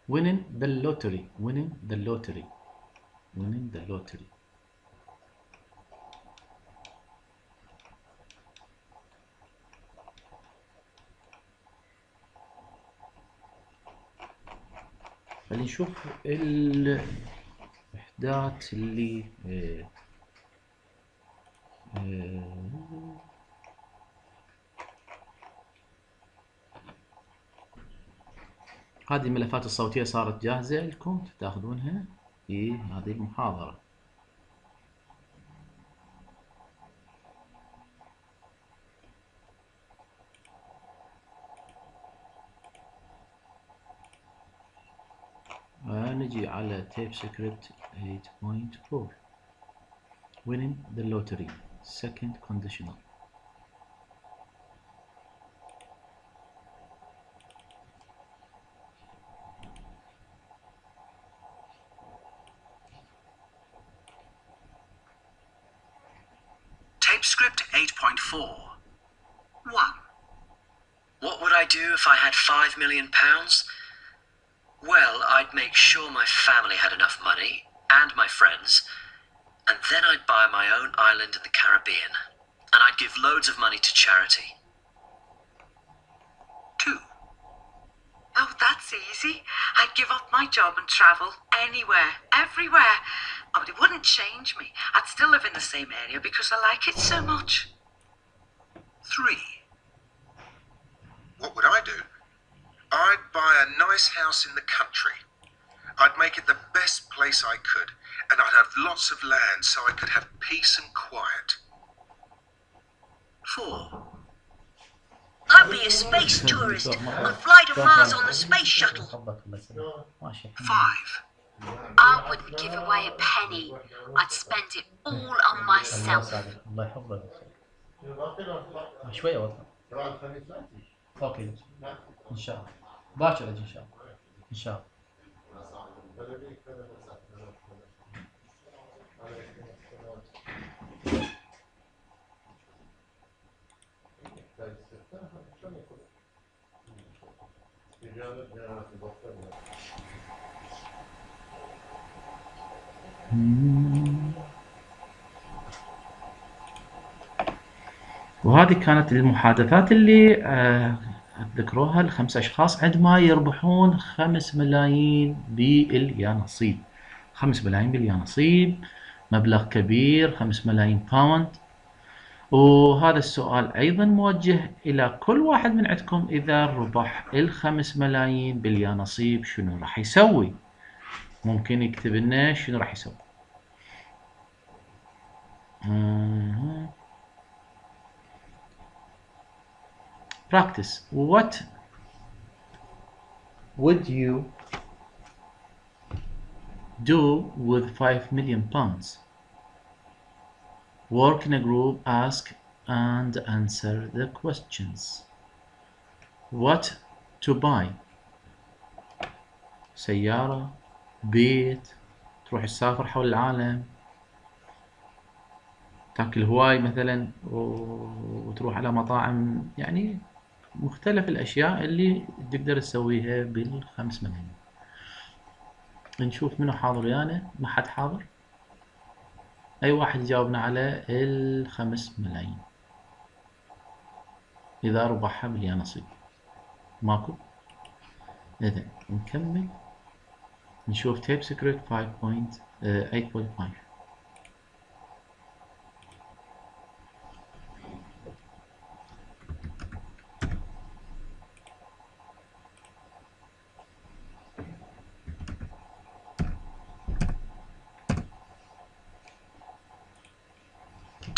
[SPEAKER 1] winning the lottery. Winning the lottery. Winning the lottery. خلينا نشوف الوحدات اللي هذه الملفات الصوتية صارت جاهزة لكم تاخذونها في هذه المحاضرة. نجي على tape script 8.4 winning the lottery second conditional.
[SPEAKER 8] Tape script 8.4.
[SPEAKER 5] 1.
[SPEAKER 3] What would I do if I had £5 million? Well, I'd make sure my family had enough money, and my friends, and then I'd buy my own island in the Caribbean, and I'd give loads of money to charity.
[SPEAKER 8] 2.
[SPEAKER 5] Oh, that's easy. I'd give up my job and travel anywhere, everywhere. Oh, but it wouldn't change me. I'd still live in the same area because I like it so much.
[SPEAKER 7] 3. What would I do? I'd buy a nice house in the country. I'd make it the best place I could, and I'd have lots of land so I could have peace and quiet.
[SPEAKER 8] 4.
[SPEAKER 6] I'd be a space tourist and fly to Mars on the space shuttle.
[SPEAKER 8] 5.
[SPEAKER 6] I wouldn't give away a penny. I'd spend it all on myself.
[SPEAKER 9] الله يحفظك. شوية وطن. اوكي ان شاء الله باكر اجي ان شاء الله ان شاء الله.
[SPEAKER 1] وهذه كانت المحادثات اللي ذكروها ل5 أشخاص عندما يربحون 5 ملايين باليانصيب. 5 ملايين باليانصيب مبلغ كبير، 5 ملايين باوند. وهذا السؤال أيضا موجه إلى كل واحد من عندكم، إذا ربح 5 ملايين باليانصيب شنو راح يسوي؟ ممكن يكتب لنا شنو راح يسوي. Practice. What would you do with £5 million? Work in a group, ask and answer the questions. What to buy? سيارة، بيت، تروح تسافر حول العالم، تاكل هواي مثلا وتروح على مطاعم، يعني مختلف الأشياء اللي تقدر تسويها بال5 ملايين. نشوف منو حاضر ويانا. ما حد حاضر؟ أي واحد يجاوبنا على 5 ملايين إذا ربحها باليانصيب؟ ماكو؟ إذن نكمل نشوف تيب سكريت 8.5.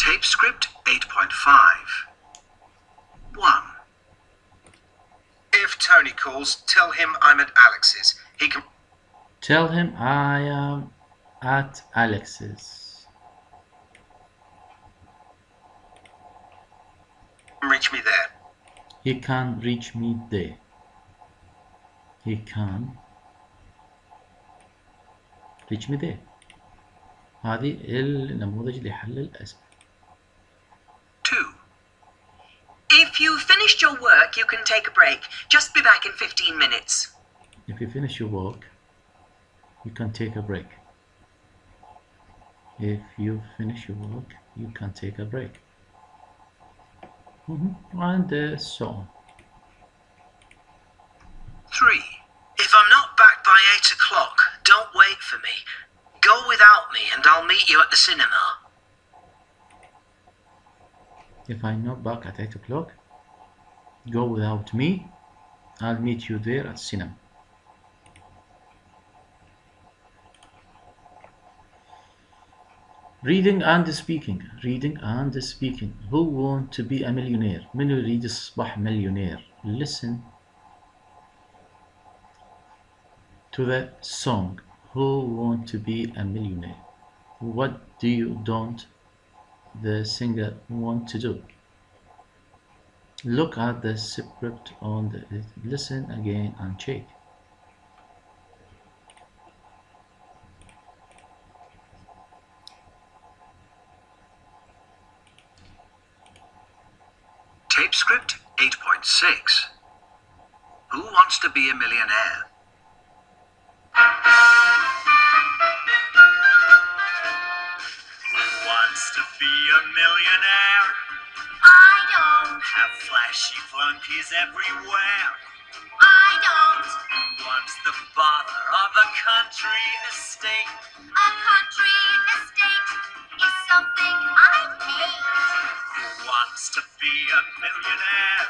[SPEAKER 8] Tape script 8.5. 1.
[SPEAKER 7] If Tony calls, tell him I'm at Alex's. He can...
[SPEAKER 1] Tell him I am at Alex's.
[SPEAKER 7] Reach me there.
[SPEAKER 1] He can reach me there. He can reach me there. هذه النموذج لحل الأزمة.
[SPEAKER 2] 2.
[SPEAKER 5] If you've finished your work, you can take a break. Just be back in 15 minutes.
[SPEAKER 1] If you finish your work, you can take a break. If you finish your work, you can take a break. And so on.
[SPEAKER 2] 3. If I'm not back by 8 o'clock, don't wait for me. Go without me and I'll meet you at the cinema.
[SPEAKER 1] If I'm not back at 8 o'clock, go without me. I'll meet you there at cinema. Reading and speaking. Reading and speaking. Who want to be a millionaire? من يريد يصبح مليونير? Listen to the song. Who want to be a millionaire? What don't the singer want to do? Look at the script on the listen again and check.
[SPEAKER 2] Tape script 8.6. Who wants to be a millionaire?
[SPEAKER 8] Who wants to be a millionaire?
[SPEAKER 6] I don't.
[SPEAKER 8] Have flashy flunkies everywhere.
[SPEAKER 6] I don't.
[SPEAKER 8] Who wants the bother of a country estate?
[SPEAKER 6] A country estate is something I hate.
[SPEAKER 8] Who wants to be a millionaire?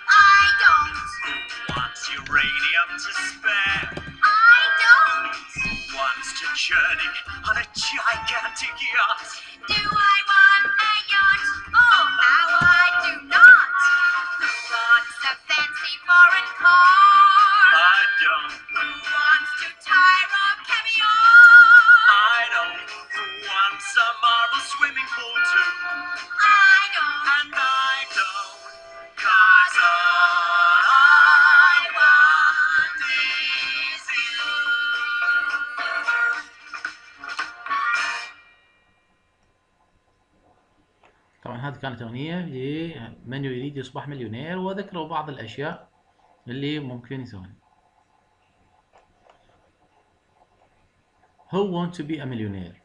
[SPEAKER 6] I don't.
[SPEAKER 8] Who wants uranium to spare?
[SPEAKER 6] I don't.
[SPEAKER 8] Who wants to journey on a gigantic yacht?
[SPEAKER 6] Do I want a yacht? Oh, how I do not. Who wants a fancy foreign car?
[SPEAKER 8] I don't.
[SPEAKER 6] Who wants to tire of caviar?
[SPEAKER 8] I don't. Who wants a marble swimming pool too?
[SPEAKER 6] I don't.
[SPEAKER 8] And I don't. 'Cause all I want is you.
[SPEAKER 1] طبعا هذه كانت أغنية لمن يريد يصبح مليونير، وذكروا بعض الأشياء اللي ممكن يسوونها. Who want to be a millionaire?